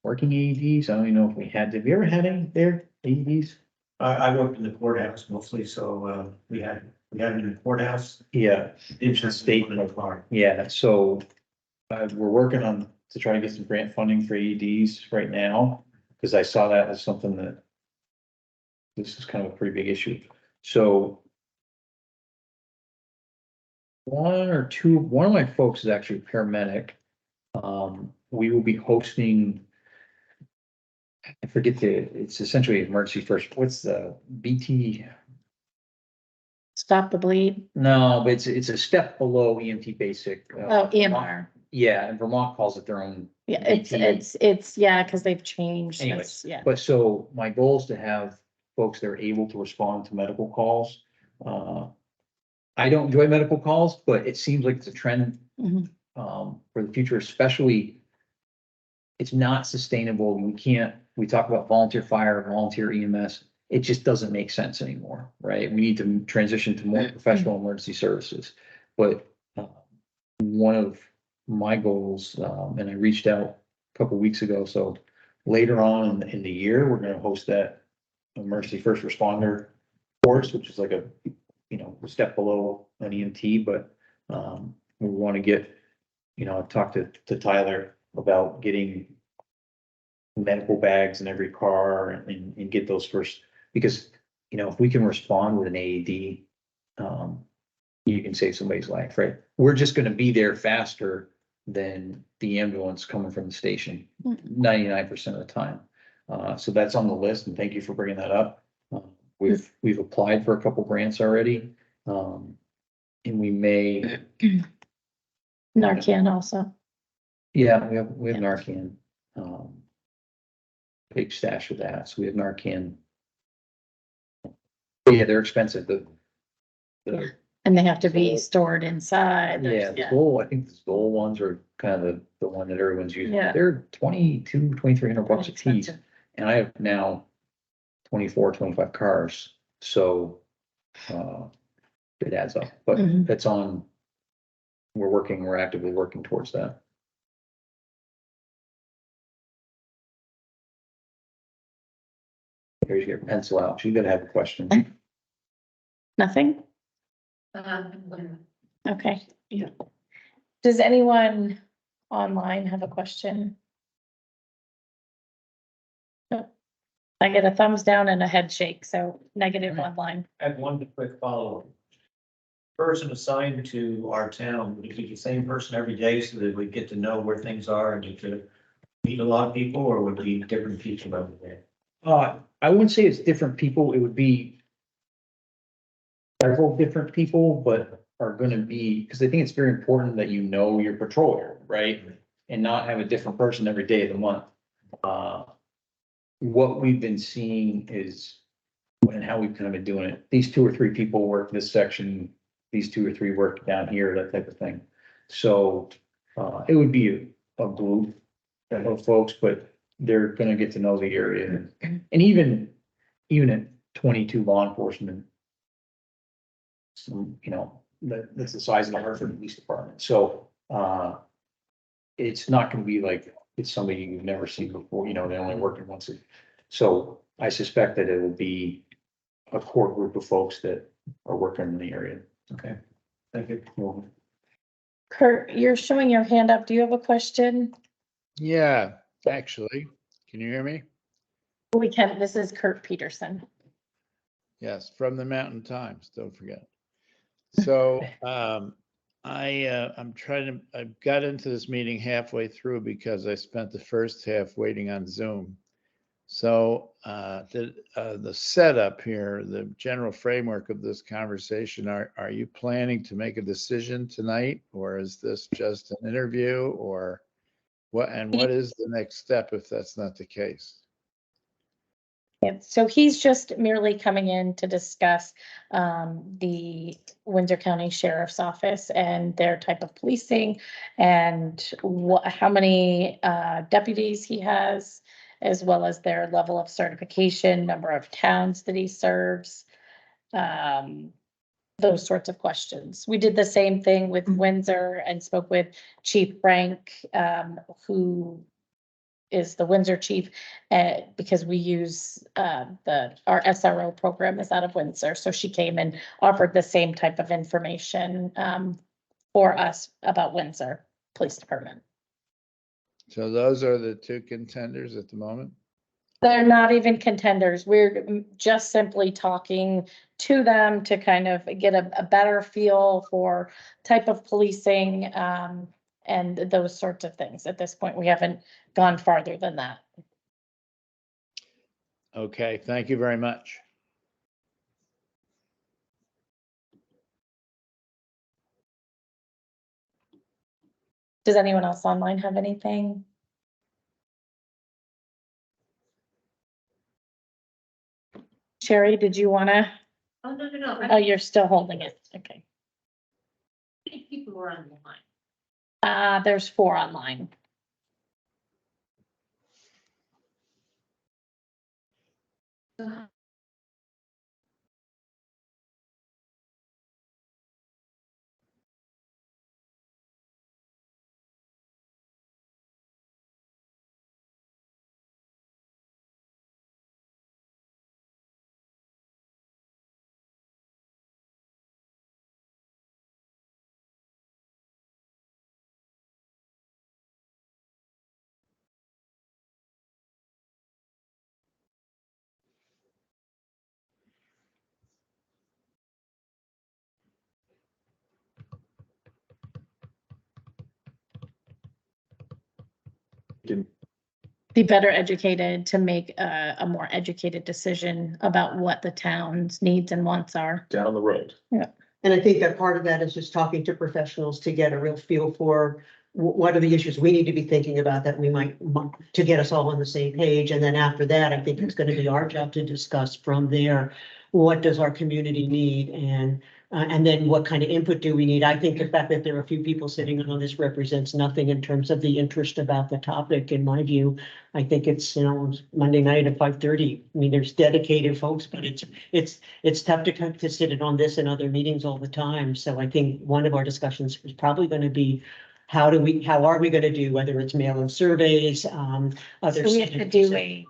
working AEDs. I don't even know if we had, did we ever had any there, AEDs? I worked in the courthouse mostly, so, we had them in the courthouse. Yeah, It's a state- in the car. yeah, so, we're working on to try to get some grant funding for AEDs right now, because I saw that as something that this is kind of a pretty big issue. So one of my folks is actually a paramedic. We will be hosting, I forget it's essentially emergency first, what's the BT? Stop the bleed. No, but it's a step below EMT basic. Oh, EMR. Yeah, and Vermont calls it their own. Yeah, BT. it's, yeah, because they've changed Anyways, this, yeah. But so my goal is to have folks that are able to respond to medical calls. I don't enjoy medical calls, but it seems like it's a trend Mhm. For the future, especially. It's not sustainable. We talk about volunteer fire, volunteer EMS. It just doesn't make sense anymore, right? We need to transition to more professional emergency services. But one of my goals, and I reached out a couple weeks ago, so later on in the year, we're gonna host that emergency first responder course, which is like a step below an EMT, but we want to get, I've talked to Tyler about getting medical bags in every car and get those first, because, if we can respond with an AED, you can save somebody's life, right? We're just gonna be there faster than the ambulance coming from the station, 99% of the time. So that's on the list, and thank you for bringing that up. We've applied for a couple grants already. And we may, Narcan also. yeah, we have Narcan. Big stash of that, so we have Narcan. Yeah, they're expensive, the, And they have to be stored inside. yeah, the Zoll, I think the Zoll ones are kind of the one that everyone's using. Yeah. They're 2,300 bucks a piece, Expensive. and I have now 24, 25 cars, so, it adds up, but Mhm. it's on. We're actively working towards that. Here's your pencil out, you gotta have a question. Nothing? Okay. Yeah. Does anyone online have a question? No. I get a thumbs down and a head shake, so negative online. I have one quick follow-up. Person assigned to our town, would it be the same person every day so that we get to know where things are and get to meet a lot of people, or would it be different people every day? I wouldn't say it's different people, it would be several different people, but are gonna be, because I think it's very important that you know your patroller, right? And not have a different person every day of the month. What we've been seeing is, and how we've kind of been doing it, these 2 or 3 people work this section, these 2 or 3 work down here, that type of thing. So, it would be a group of folks, but they're gonna get to know the area. And even at 22 law enforcement, some, that's the size of the Hartford Police Department. So, it's not gonna be like, it's somebody you've never seen before, they only working once. So I suspect that it will be a core group of folks that are working in the area. Okay, thank you. Well, Kurt, you're showing your hand up. Do you have a question? Yeah, actually, can you hear me? We can, this is Kurt Peterson. Yes, from the Mountain Times, don't forget. So, I got into this meeting halfway through because I spent the first half waiting on Zoom. So, the setup here, the general framework of this conversation, are you planning to make a decision tonight? Or is this just an interview, or what is the next step if that's not the case? Yeah, so he's just merely coming in to discuss the Windsor County Sheriff's Office and their type of policing and how many deputies he has, as well as their level of certification, number of towns that he serves. Those sorts of questions. We did the same thing with Windsor and spoke with Chief Frank, who is the Windsor chief, because we use, our SRO program is out of Windsor. So she came and offered the same type of information, for us about Windsor Police Department. So those are the 2 contenders at the moment? They're not even contenders. We're just simply talking to them to kind of get a better feel for type of policing, and those sorts of things. At this point, we haven't gone farther than that. Okay, thank you very much. Does anyone else online have anything? Sherry, did you wanna? Oh, no. Oh, you're still holding it. Okay. People are on the line. There's 4 online. Can be better educated to make a more educated decision about what the town's needs and wants are. Down the road. And I think that part of that is just talking to professionals to get a real feel for what are the issues we need to be thinking about that we might want to get us all on the same page. And then after that, I think it's going to be our job to discuss from there, what does our community need and then what kind of input do we need? I think the fact that there are a few people sitting on this represents nothing in terms of the interest about the topic, in my view. I think it's, Monday night at 5:30. I mean, there's dedicated folks, but it's tough to sit in on this and other meetings all the time. So I think one of our discussions is probably going to be how are we going to do, whether it's mail-in surveys, other. So we have to do a,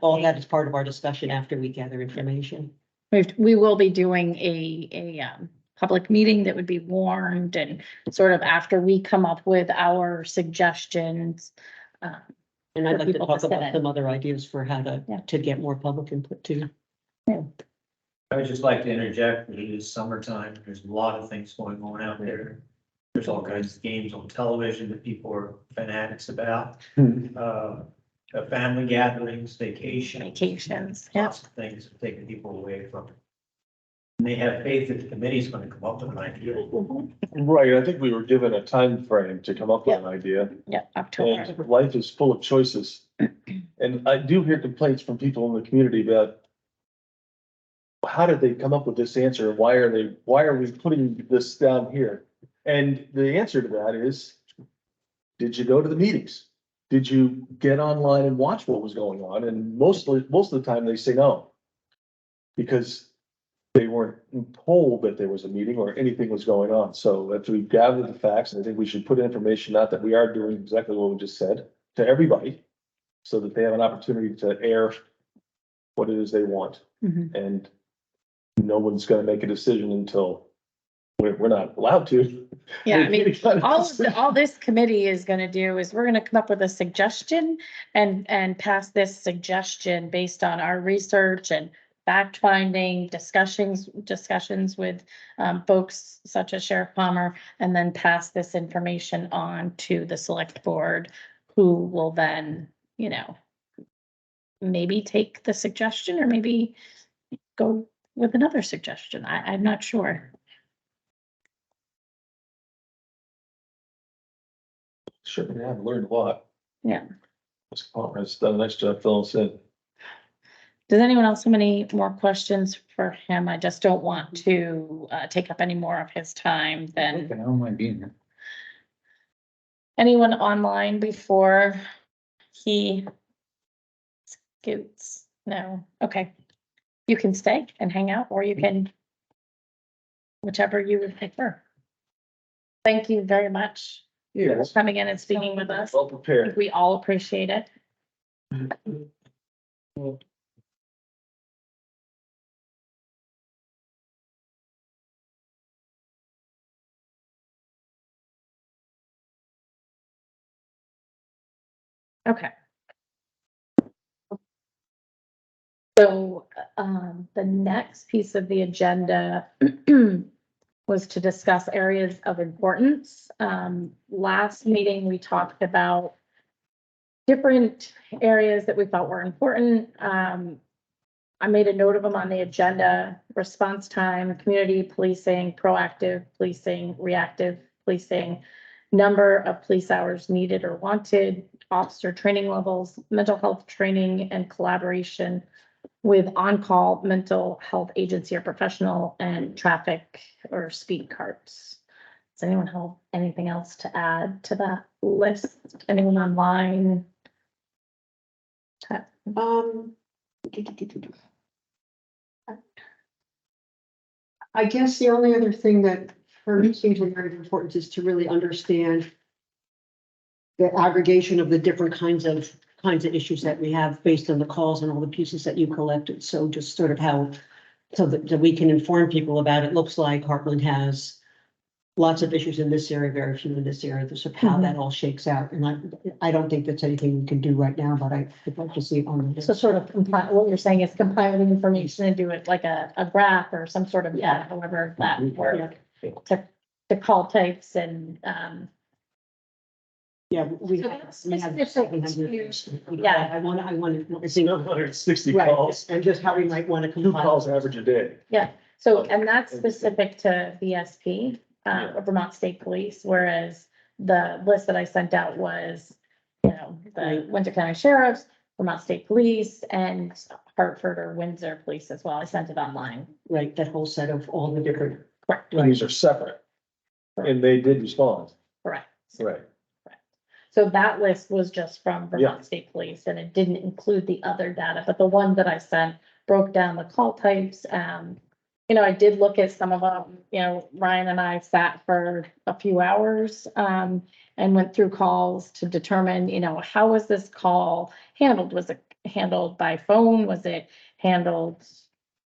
All that is part of our discussion after we gather information. we will be doing a public meeting that would be warned and sort of after we come up with our suggestions. And I'd like to people talk to sit about in. some other ideas for how Yeah. to get more public input too. I would just like to interject, it is summertime, there's a lot of things going on out there. There's all kinds of games on television that people are fanatics about. Family gatherings, Vacations, yeah. lots of things that take people away from it. And they have faith that the committee's gonna come up with an idea. Right, I think we were given a time frame to come up with an idea. Yeah, October. And life is full of choices. And I do hear complaints from people in the community about how did they come up with this answer? Why are we putting this down here? And the answer to that is, did you go to the meetings? Did you get online and watch what was going on? And most of the time they say no. Because they weren't told that there was a meeting or anything was going on. So after we gather the facts, I think we should put information out that we are doing exactly what we just said to everybody. So that they have an opportunity to air what it is they want. Mhm. And no one's gonna make a decision until we're not allowed to. Yeah, I make mean, any kind of decision. all this committee is gonna do is we're gonna come up with a suggestion and pass this suggestion based on our research and fact finding, discussions with folks such as Sheriff Palmer, and then pass this information on to the select board, who will then, maybe take the suggestion or maybe go with another suggestion. I'm not sure. Sure, yeah, I've learned a lot. Yeah. This Palmer has done a nice job filling us in. Does anyone else have any more questions for him? I just don't want to take up any more of his time than Okay, I don't mind being here. anyone online before he scoots. No, okay. You can stay and hang out, or you can, whichever you would prefer. Thank you very much for Yes, coming in and speaking with us. well prepared. We all appreciate it. Okay. So, the next piece of the agenda was to discuss areas of importance. Last meeting, we talked about different areas that we thought were important. I made a note of them on the agenda: response time, community policing, proactive policing, reactive policing, number of police hours needed or wanted, officer training levels, mental health training and collaboration with on-call mental health agency or professional, and traffic or speed carts. Does anyone have anything else to add to that list? Anyone online? I guess the only other thing that for me seems very important is to really understand the aggregation of the different kinds of issues that we have based on the calls and all the pieces that you collected. So just sort of how, so that we can inform people about it. Looks like Hartland has lots of issues in this area, very few in this area. This is how that all shakes out. And I don't think that's anything we can do right now, but I'd like to see it on the. So sort of what you're saying is compile the information and do it like a graph or some sort of, however that works. To call types and, Yeah, we So have. that's we have specific 700. to- yeah. I want to. 160 Right, calls, and just how we might want to 2 compile. calls average a day. So, and that's specific to VSP, Yeah. Vermont State Police, whereas the list that I sent out was, you know, the Right. Windsor County Sheriffs, Vermont State Police, and Hartford or Windsor Police as well. I sent it online. Right, that whole set of all the different. Correct, And these are separate. And they did respond. correct. Right. So that list was just from Yeah. Vermont State Police and it didn't include the other data, but the one that I sent broke down the call types. You know, I did look at some of them, you know, Ryan and I sat for a few hours, and went through calls to determine, you know, how was this call handled? Was it handled by phone? Was it handled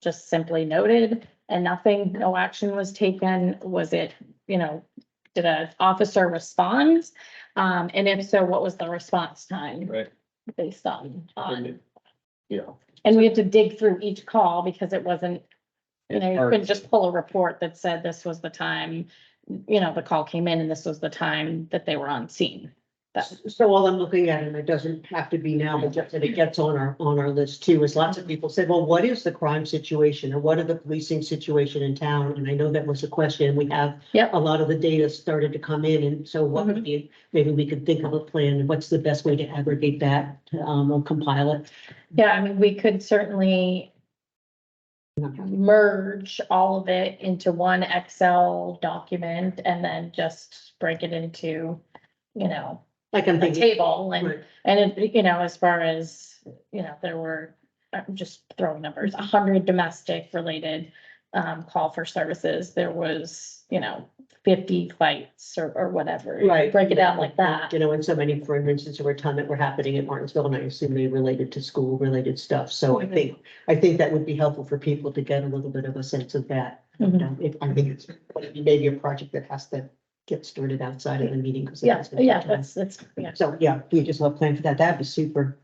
just simply noted and nothing, no action was taken? Was it, you know, did an officer respond? And if so, what was the response time Right. based on? Yeah. And we had to dig through each call because it wasn't, you It's know, you hard couldn't to- just pull a report that said this was the time, you know, the call came in and this was the time that they were on scene. That, So all I'm looking at, and it doesn't have to be now, but just that it gets on our list too, is lots of people said, well, what is the crime situation or what are the policing situation in town? And I know that was a question. We have Yep. a lot of the data started to come in. And so what would be, maybe we could think of a plan. What's the best way to aggregate that, or compile it? yeah, I mean, we could certainly merge all of it into one Excel document and then just break it into, you know, Like I'm a thinking. table and, Right. and it, you know, as far as, you know, there were, I'm just throwing numbers, 100 domestic related call for services. There was, you know, 50 fights or whatever. Right. Break it down like that. You know, and so many, for instance, there were a ton that were happening in Martinsville, and I assume they related to school related stuff. So I think that would be helpful for people to get a little bit of a sense of that. Mhm. If, I think it's maybe a project that has to get started outside of the meeting. Because Yeah, yeah, that's, yeah. So, yeah, we just love plan for that. That'd be super.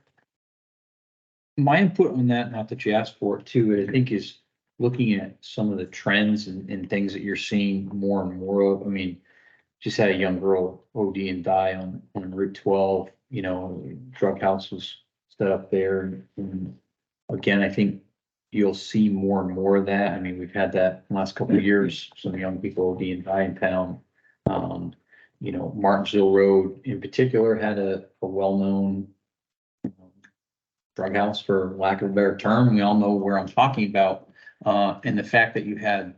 My input on that, not that you asked for it too, I think is looking at some of the trends and things that you're seeing more and more of. I mean, just had a young girl OD and die on Route 12, you know, drug house was set up there. And again, I think you'll see more and more of that. I mean, we've had that in the last couple of years, some young people OD and die in town. You know, Martinsville Road in particular had a well-known drug house, for lack of a better term. We all know where I'm talking about. And the fact that you had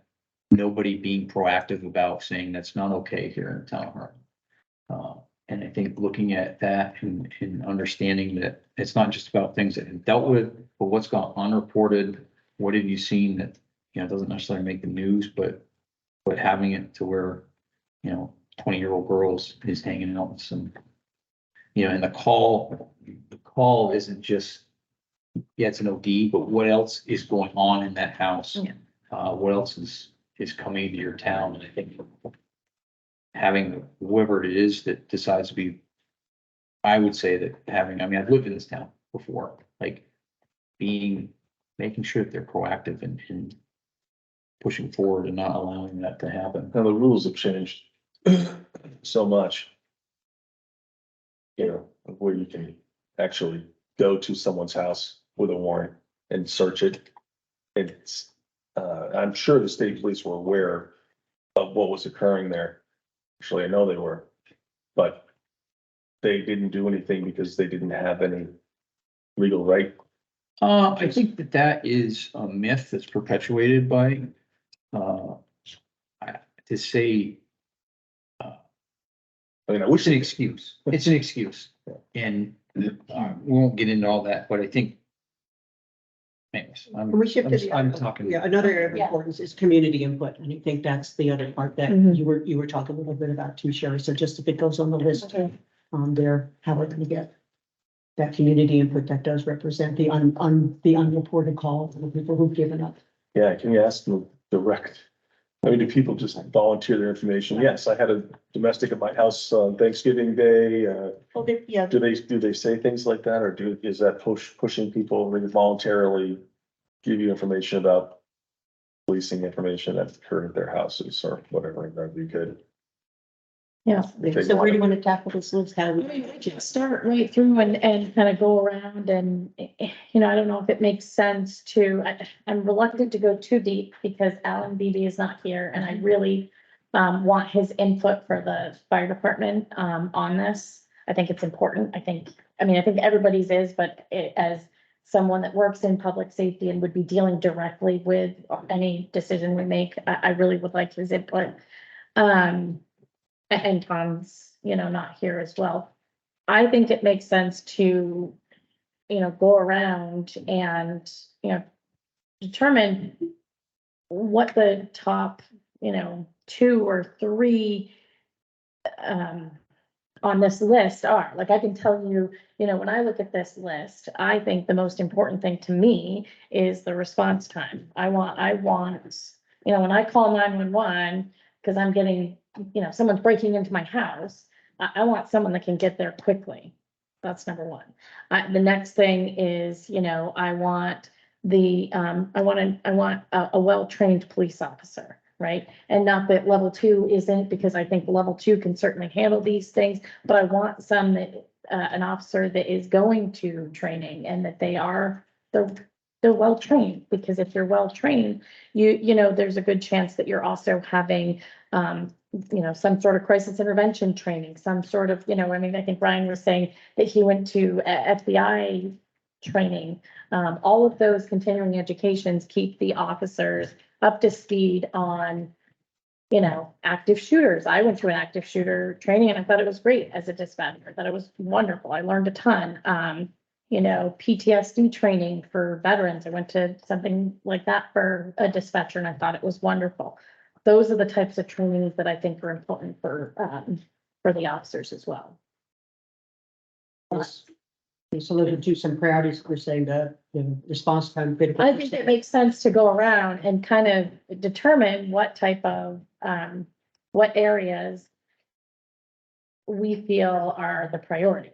nobody being proactive about saying that's not okay here in town of Hartland. And I think looking at that and understanding that it's not just about things that have dealt with, but what's gone unreported. What have you seen that, you know, doesn't necessarily make the news, but having it to where, you know, 20-year-old girls is hanging out with some, you know, and the call isn't just, yeah, it's an OD, but what else is going on in that house? Yeah. What else is coming to your town? And I think having whoever it is that decides to be, I would say that having, I mean, I've lived in this town before, like making sure that they're proactive and pushing forward and not allowing that to happen. Now, the rules have changed so much. You know, of where you can actually go to someone's house with a warrant and search it. It's, I'm sure the state police were aware of what was occurring there. Actually, I know they were, but they didn't do anything because they didn't have any legal right. I think that is a myth that's perpetuated by, to say, I mean, I wish it's an they excuse. It's an excuse. And we won't get into all that, but I think. Anyways, We shifted. I'm talking. Yeah, another area of Yeah. importance is community input, and I think that's the other part that Mhm. you were talking a little bit about too, Sherry. So just if it goes on the list, there, how we're gonna get that community input that does represent the the unreported calls and the people who've given up. Yeah, can you ask them direct? I mean, do people just volunteer their information? Yes, I had a domestic at my house on Thanksgiving Day. Well, yeah, Do they say things like that, or is that pushing people to voluntarily give you information about policing information that occurred at their houses or whatever, that'd be good. Yeah. So where do you want to tackle this, Liz? How I we? mean, we can start right through and kind of go around and, you know, I don't know if it makes sense to, I'm reluctant to go too deep because Alan Beebe is not here and I really want his input for the fire department, on this. I think it's important. I mean, I think everybody's is, but as someone that works in public safety and would be dealing directly with any decision we make, I really would like his input. And Tom's, you know, not here as well. I think it makes sense to, you know, go around and, you know, determine what the top, you know, 2 or 3 on this list are. Like, I can tell you, you know, when I look at this list, I think the most important thing to me is the response time. I want, you know, when I call 911, because I'm getting, you know, someone's breaking into my house, I want someone that can get there quickly. That's number 1. The next thing is, you know, I want a well-trained police officer, right? And not that level 2 isn't, because I think level 2 can certainly handle these things, but I want some that, an officer that is going to training and that they're well trained, because if you're well trained, you know, there's a good chance that you're also having, you know, some sort of crisis intervention training, some sort of, you know, I mean, I think Ryan was saying that he went to FBI training. All of those continuing educations keep the officers up to speed on, you know, active shooters. I went to an active shooter training and I thought it was great as a dispatcher. I thought it was wonderful. I learned a ton. You know, PTSD training for veterans. I went to something like that for a dispatcher and I thought it was wonderful. Those are the types of trainings that I think are important for the officers as well. So those are two some priorities. We're saying the response time. Critical. I think it makes sense to go around and kind of determine what type of, what areas we feel are the priority.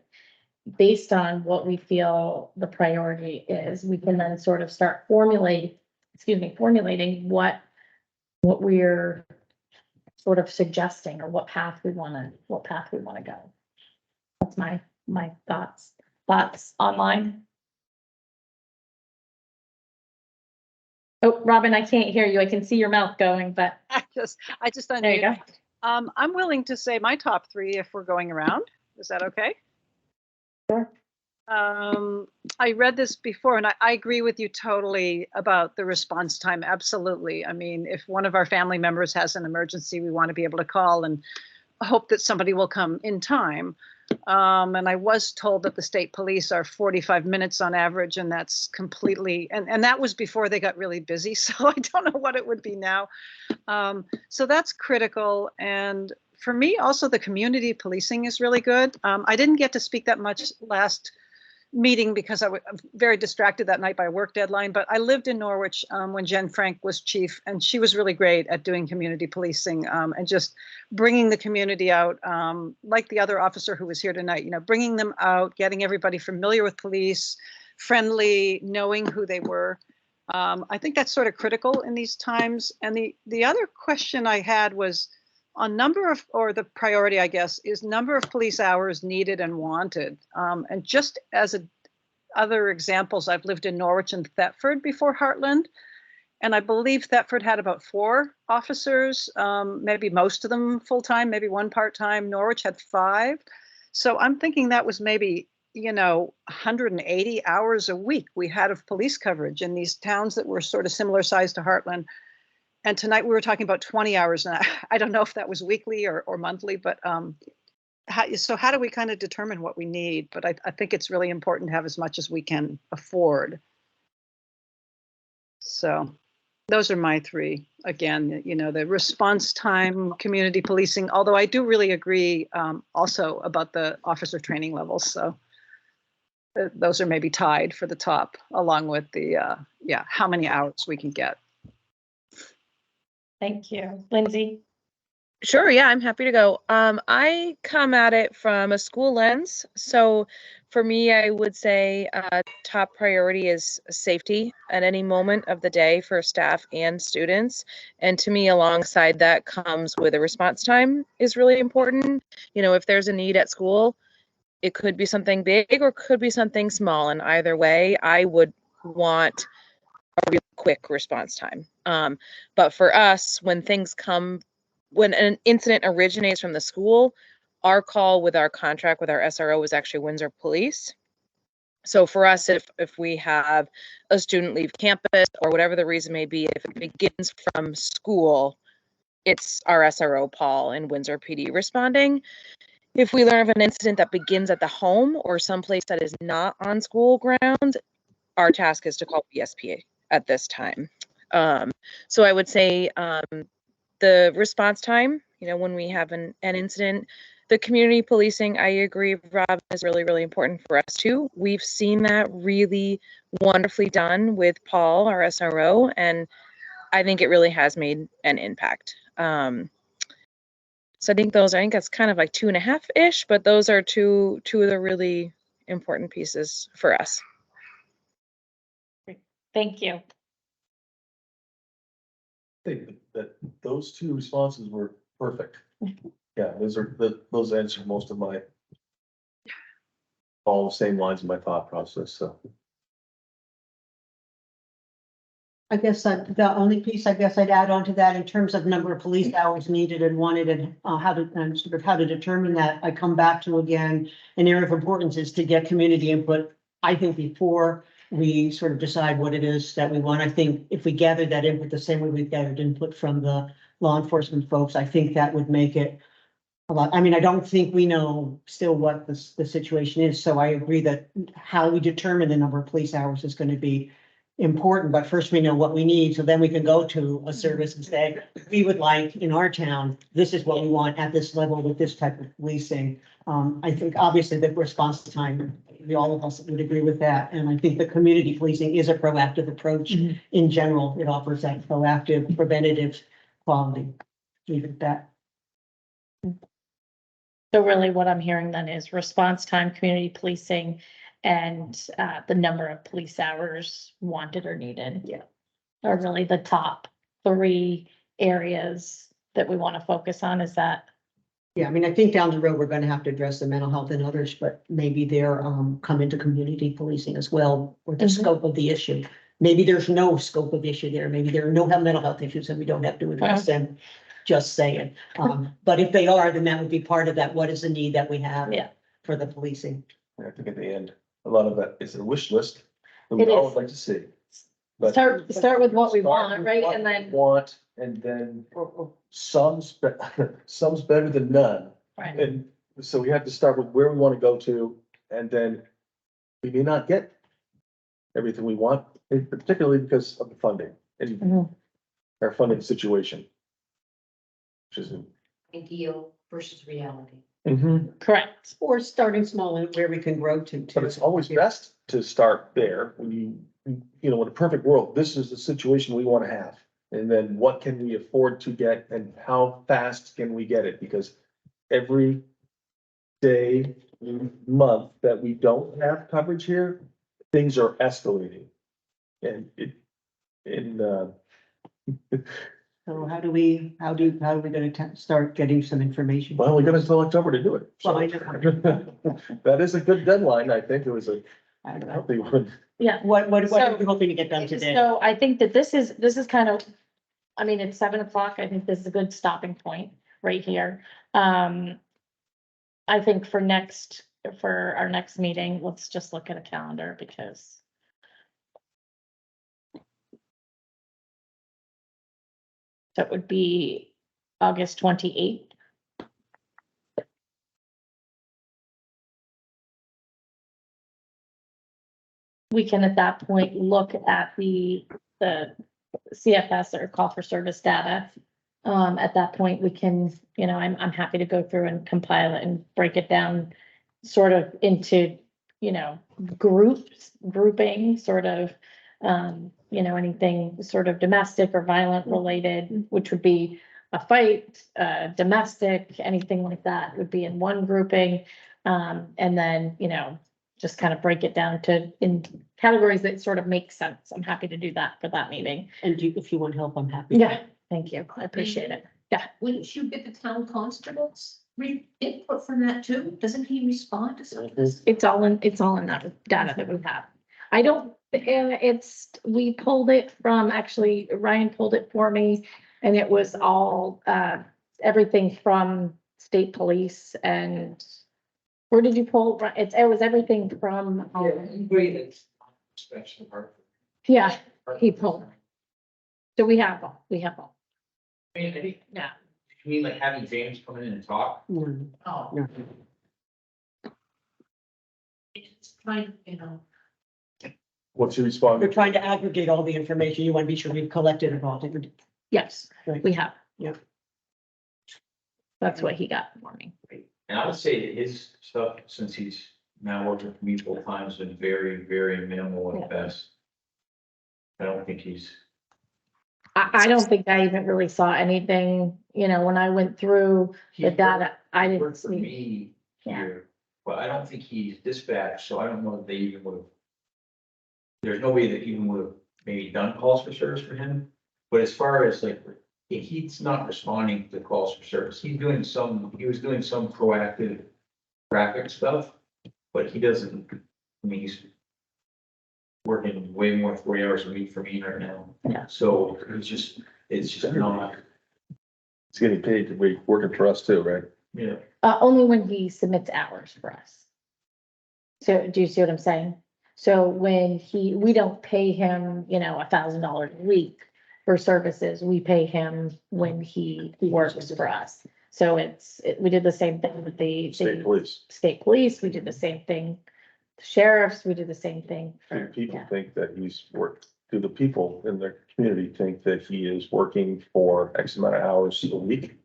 Based on what we feel the priority is, we can then sort of start formulating what we're sort of suggesting or what path we want to go. That's my thoughts online. Oh, Robin, I can't hear you. I can see your mouth going, but I just there you go. I'm willing to say my top 3 if we're going around. Is that okay? Sure. I read this before and I agree with you totally about the response time. Absolutely. I mean, if one of our family members has an emergency, we want to be able to call and hope that somebody will come in time. And I was told that the state police are 45 minutes on average, and that's completely, and that was before they got really busy. So I don't know what it would be now. So that's critical. And for me, also the community policing is really good. I didn't get to speak that much last meeting because I'm very distracted that night by a work deadline, but I lived in Norwich when Jen Frank was chief, and she was really great at doing community policing and just bringing the community out, like the other officer who was here tonight, you know, bringing them out, getting everybody familiar with police, friendly, knowing who they were. I think that's sort of critical in these times. And the other question I had was on number of, or the priority, I guess, is number of police hours needed and wanted. And just as other examples, I've lived in Norwich and Thetford before Hartland, and I believe Thetford had about 4 officers, maybe most of them full-time, maybe 1 part-time. Norwich had 5. So I'm thinking that was maybe, you know, 180 hours a week we had of police coverage in these towns that were sort of similar size to Hartland. And tonight we were talking about 20 hours, and I don't know if that was weekly or monthly, but how do we kind of determine what we need? But I think it's really important to have as much as we can afford. So those are my 3. Again, you know, the response time, community policing, although I do really agree also about the officer training levels. So those are maybe tied for the top, along with the, how many hours we can get. Thank you. Lindsay? Sure, yeah, I'm happy to go. I come at it from a school lens. So for me, I would say top priority is safety at any moment of the day for staff and students. And to me, alongside that comes with a response time is really important. You know, if there's a need at school, it could be something big or could be something small. And either way, I would want a real quick response time. But for us, when an incident originates from the school, our call with our contract with our SRO is actually Windsor Police. So for us, if we have a student leave campus or whatever the reason may be, if it begins from school, it's our SRO, Paul, and Windsor PD responding. If we learn of an incident that begins at the home or someplace that is not on school ground, our task is to call BSPA at this time. So I would say the response time, you know, when we have an incident, the community policing, I agree, Rob, is really, really important for us too. We've seen that really wonderfully done with Paul, our SRO, and I think it really has made an impact. So I think that's kind of like 2.5-ish, but those are two of the really important pieces for us. Thank you. I think that those two responses were perfect. Yeah, those answer most of my, all the same lines in my thought process, so. I guess the only piece I guess I'd add on to that in terms of number of police hours needed and wanted and how to determine that, I come back to again, an area of importance is to get community input. I think before we sort of decide what it is that we want, I think if we gather that input the same way we've gathered input from the law enforcement folks, I think that would make it a lot. I mean, I don't think we know still what the situation is, so I agree that how we determine the number of police hours is going to be important, but first we know what we need, so then we can go to a service and say, we would like in our town, this is what we want at this level with this type of policing. I think obviously the response time, all of us would agree with that, and I think the community policing is a proactive approach. In general, it offers that proactive, preventative quality. Leave it at that. So really what I'm hearing then is response time, community policing, and the number of police hours wanted or needed. Yeah. Are really the top 3 areas that we want to focus on. Is that? Yeah, I mean, I think down the road, we're gonna have to address the mental health and others, but maybe they're come into community policing as well, or the scope of the issue. Maybe there's no scope of issue there. Maybe there are no mental health issues and we don't have to address them. Just saying. But if they are, then that would be part of that. What is the need that we have for the policing? I think at the end, a lot of that is a wish list that It we all is. would like to see. But Start with what we start want, with right? what And we then, Want, and then some's better than none. right, And so we have to start with where we want to go to, and then we may not get everything we want, particularly because of the funding and Mhm. our funding situation. Which is. Ideal versus reality. correct. Or starting small and where we can grow to. But it's always best to start there when you know, in a perfect world, this is the situation we want to have. And then what can we afford to get and how fast can we get it? Because every day, month that we don't have coverage here, things are escalating. And So how do we gonna start getting some information? well, we got until October to do it. So Well, I know. that is a good deadline. I think it was a I don't know. healthy one. Yeah. What are So- we hoping to get done today? So I think that this is kind of, I mean, it's 7:00. I think this is a good stopping point right here. I think for our next meeting, let's just look at a calendar because that would be August 28th. We can at that point look at the CFS or call for service data. At that point, we can, you know, I'm happy to go through and compile it and break it down sort of into, you know, grouping sort of, you know, anything sort of domestic or violent related, which would be a fight, domestic, anything like that would be in one grouping. And then, just kind of break it down to in categories that sort of make sense. I'm happy to do that for that meeting. And if you want help, I'm happy. Yeah, thank you. I appreciate it. Wouldn't you get the town constable's input from that too? Doesn't he respond to some of this? It's all in that data that we have. I don't, we pulled it from, actually, Ryan pulled it for me, and it was all, everything from state police and where did you pull? It was everything from, yeah, he pulled. So we have all. I mean, I think, Yeah. you mean like having James come in and talk? No, Oh, no. it's kind of, What's your response? We're trying to aggregate all the information. You want to be sure we've collected it all. Yes, Right. we have. Yeah. That's what he got for me. And I would say that his stuff, since he's now working for me full time, has been very, very minimal Yeah. at best. I don't think he's, I don't think I even really saw anything, when I went through he the data, I didn't worked for see. me Yeah. here, but I don't think he's dispatched, so I don't know if they even would have. There's no way that even would have maybe done calls for service for him, but as far as like, he's not responding to calls for service, he was doing some proactive traffic stuff, but he doesn't, I mean, he's working way more than 40 hours a week for me right now. Yeah. So it's just not, It's getting paid to be working for us too, right? yeah. Only when he submits hours for us. So do you see what I'm saying? So when we don't pay him, $1,000 a week for services, we pay him when he works for us. So we did the same thing with the State police. state police, we did the same thing. The sheriffs, we did the same thing. Do people Yeah. think that do the people in the community think that he is working for X amount of hours a week?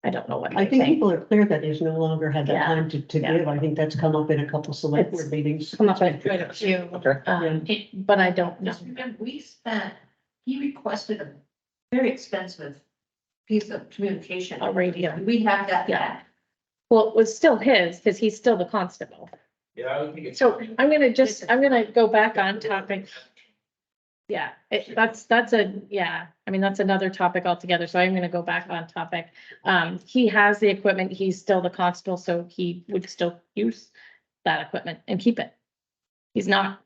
I don't know what I they think think. people are clear that he's no longer had that Yeah. time to Yeah. give. I think that's come up in a couple select board It's meetings. Come up with quite a few, Okay. but I don't know. just remember, he requested a very expensive piece of communication. A radio. We have that Yeah. back. Well, it was still his, because he's still the constable. Yeah, I would think it's. So I'm gonna go back on topic. Yeah, that's another topic altogether, so I'm gonna go back on topic. He has the equipment, he's still the constable, so he would still use that equipment and keep it. He's not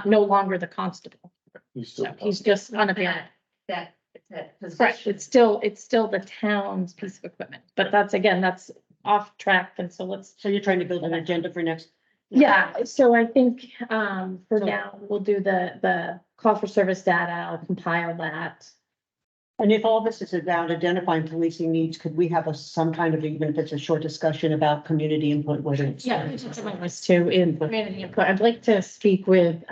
no longer the constable, He's so still. he's just unavailable. That Correct, position. it's still the town's piece of equipment, but that's off track, and so let's. So you're trying to build an agenda for next? Yeah, so I think, for So- now, we'll do the call for service data, I'll compile that. And if all this is about identifying policing needs, could we have some kind of, even if it's a short discussion about community input, whether it's? Yeah, it's on my list too, in community input. I'd like to speak with,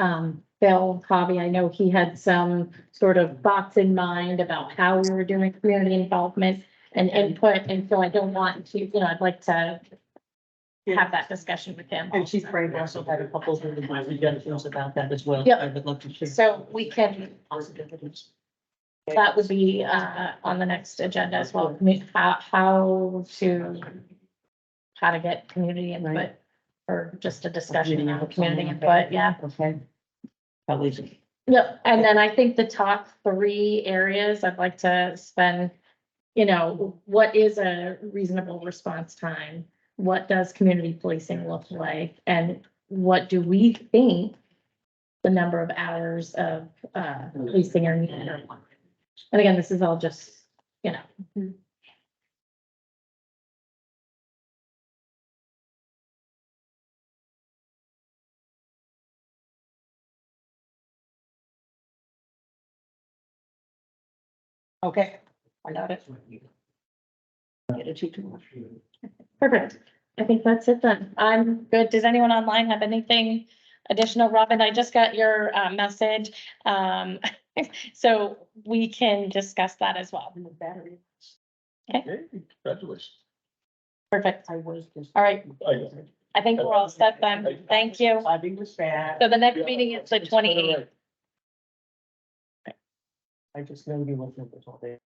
Bill Hobby. I know he had some sort of thoughts in mind about how we were doing community involvement and input, and so I don't want to, I'd like to have that discussion with him. And Chief Frank also had a couple of really suggestions about that as well. Yep. I would love to share. So we can, Possibilities. that would be, on the next agenda as well, how to get community input, Right. or just a discussion on community input, yeah. Okay. Probably. Yep, and then I think the top 3 areas I'd like to spend, what is a reasonable response time? What does community policing look like? And what do we think the number of hours of policing are needed? And again, this is all just, Okay, I got it. Get it to tomorrow. perfect. I think that's it then. I'm good. Does anyone online have anything additional? Robin, I just got your message. So we can discuss that as well. And the battery. Okay, congratulations. Perfect. I was just. All right. I- I think we're all set then. Thank you. Driving was bad. So the next meeting is the 28th. I just know you want numbers all day.